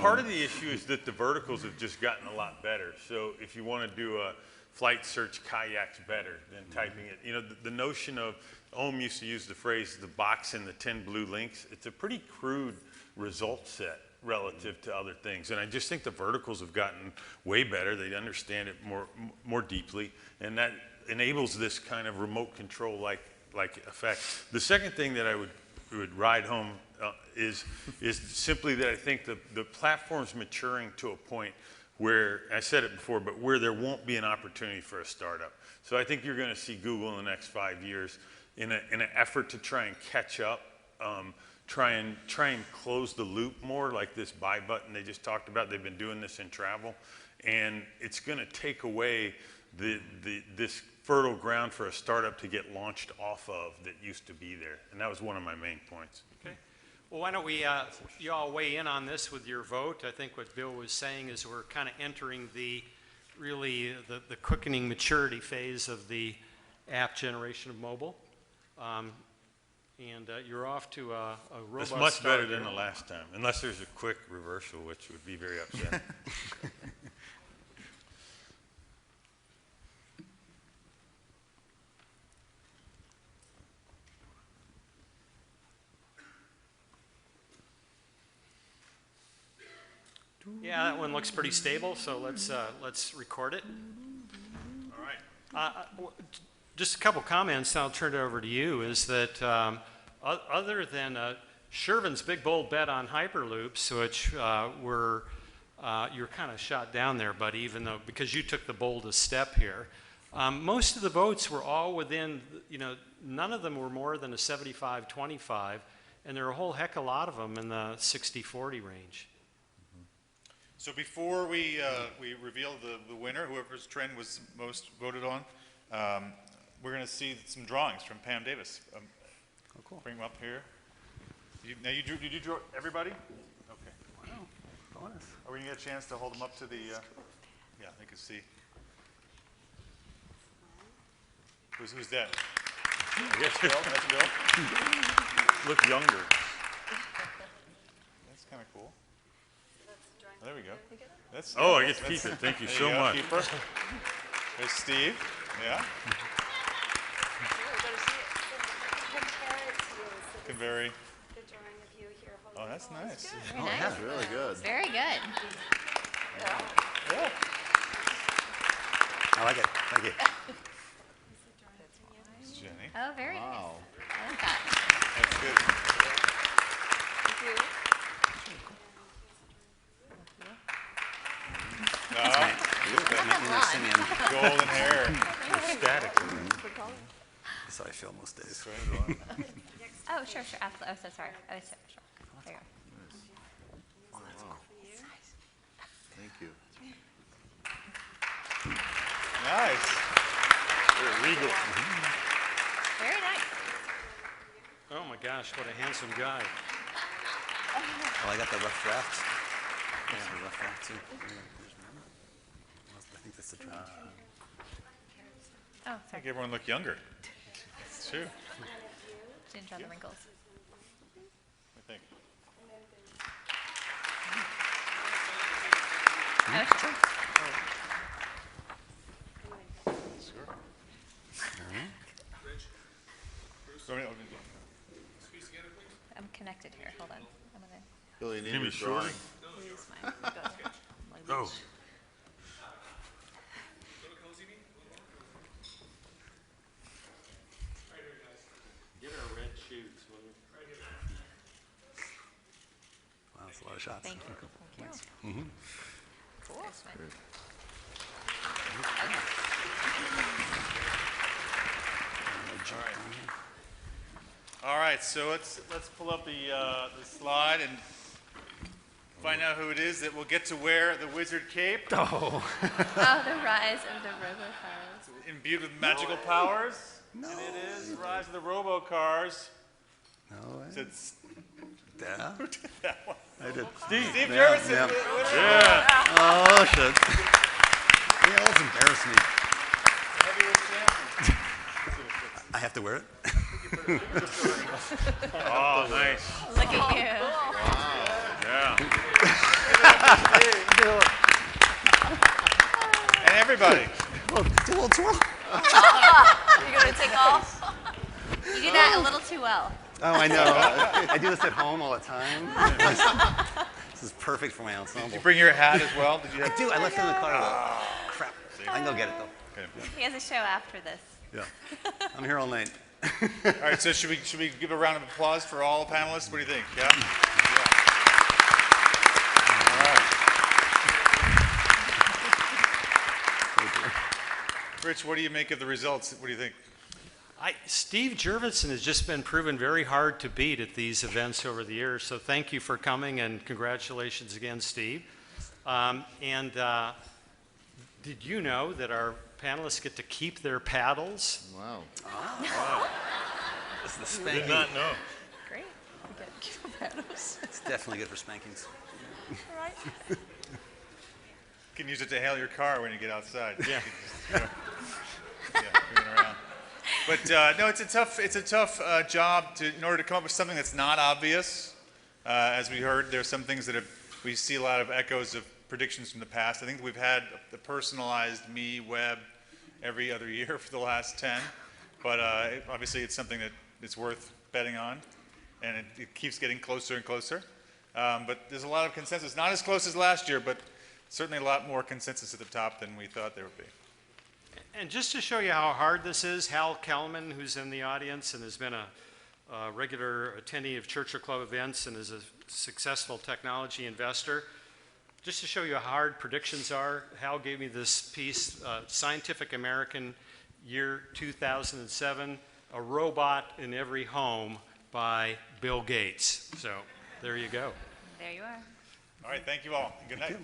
Part of the issue is that the verticals have just gotten a lot better. So if you want to do a flight search, kayaks better than typing it. The notion of Ohm used to use the phrase "the box and the 10 blue links." It's a pretty crude result set. relative to other things. And I just think the verticals have gotten way better. They understand it more deeply, and that enables this kind of remote control like effect. The second thing that I would ride home is simply that I think the platform's maturing to a point where, I said it before, but where there won't be an opportunity for a startup. So I think you're going to see Google in the next 5 years in an effort to try and catch up, try and close the loop more, like this buy button they just talked about. They've been doing this in travel, and it's going to take away this fertile ground for a startup to get launched off of that used to be there. And that was one of my main points. Okay. Well, why don't we, you all weigh in on this with your vote. I think what Bill was saying is we're kind of entering the quickening maturity phase of the app generation of mobile. And you're off to a robust It's much start better than here. the last time, unless there's a quick reversal, which would be very upsetting. Yeah, that one looks pretty stable, so let's record it. All right. Just a couple comments, and I'll turn it over to you, is that other than Shervin's big bold bet on Hyperloops, which you're kind of shot down there, buddy, even though, because you took the boldest step here. Most of the votes were all within, none of them were more than a 75-25, and there are a whole heck of a lot of them in the 60-40 range. So before we reveal the winner, whoever's trend was most voted on, we're going to see some drawings from Pam Davis. Oh, cool. Bring them up here. Did you draw everybody? Okay. Wow. Bonus. Are we going to get a chance to hold them up to the, yeah, they can see. Who's that? I guess Bill? That's Bill? look younger. That's kind of cool. Oh, there we go. That's, Oh, I get to keep it. Thank you there so go, much. Keeper. There's Steve. Yeah. Can very. Oh, that's nice. Very nice. That's really good. Very good. Yeah. I like it. Thank you. That's Jenny. Oh, very nice. Wow. I like that. That's good. Golden hair. Static. That's how I feel most days. Oh, sure. Absolutely. Oh, so sorry. Oh, sure. There you go. Thank you. Nice. Very regal. Very nice. Oh my gosh, what a handsome guy. Oh, I got the rough draft. Yeah, the rough draft too. I think that's the trend. Oh, sorry. Make everyone look younger. It's true. Didn't draw the wrinkles. I think. Oh, sure. So, I'm connected here. Hold on. I'm gonna Bill, you need Give me your shorter. drawing. use mine. Oh. Get our red shoes. Wow, that's a lot of shots. Thank you. Thank you. Mm-hmm. Cool. There's mine. all right, so let's pull up the slide and find out who it is that will get to wear the wizard cape, Oh, the rise of the robocars. imbued with magical powers. And it is the rise of the robocars. No way. So it's Yeah. who did that one? I did. Steve Jurvetson. yeah. Yeah. Oh, shit. Yeah, let's embarrass me. Heavyweight champion. I have to wear it? Oh, nice. Look at you. Yeah. And everybody. Oh, it's a little twirl. You're gonna take off. You do that a little too well. Oh, I know. I do this at home all the time. This is perfect for my ensemble. Did you bring your hat as well? Did you have? I do. I left it in the car. Crap. I can go get it though. Okay. He has a show after this. Yeah. I'm here all night. All right, so should we give a round of applause for all panelists? What do you think? Yeah? All right. Rich, what do you make of the results? What do you think? Steve Jurvetson has just been proven very hard to beat at these events over the years, so thank you for coming and congratulations again, Steve. Did you know that our panelists get to keep their paddles? Wow. This is the spanking. Did not know. Great. We get cute paddles. It's definitely good for spankings. All right. You can use it to hail your car when you get outside. Yeah. Bring it around. But no, it's a tough job in order to come up with something that's not obvious. As we heard, there are some things that we see a lot of echoes of predictions from the past. I think we've had the personalized me web every other year for the last 10, but obviously it's something that it's worth betting on, and it keeps getting closer and closer. But there's a lot of consensus, not as close as last year, but certainly a lot more consensus at the top than we thought there would be. And just to show you how hard this is, Hal Kellman, who's in the audience and has been a regular attendee of Churchill Club events and is a successful technology investor, just to show you how hard predictions are, Hal gave me this piece, Scientific American, year 2007, A Robot in Every Home by Bill Gates. So there you go. There you are. All right, thank you all. Good night.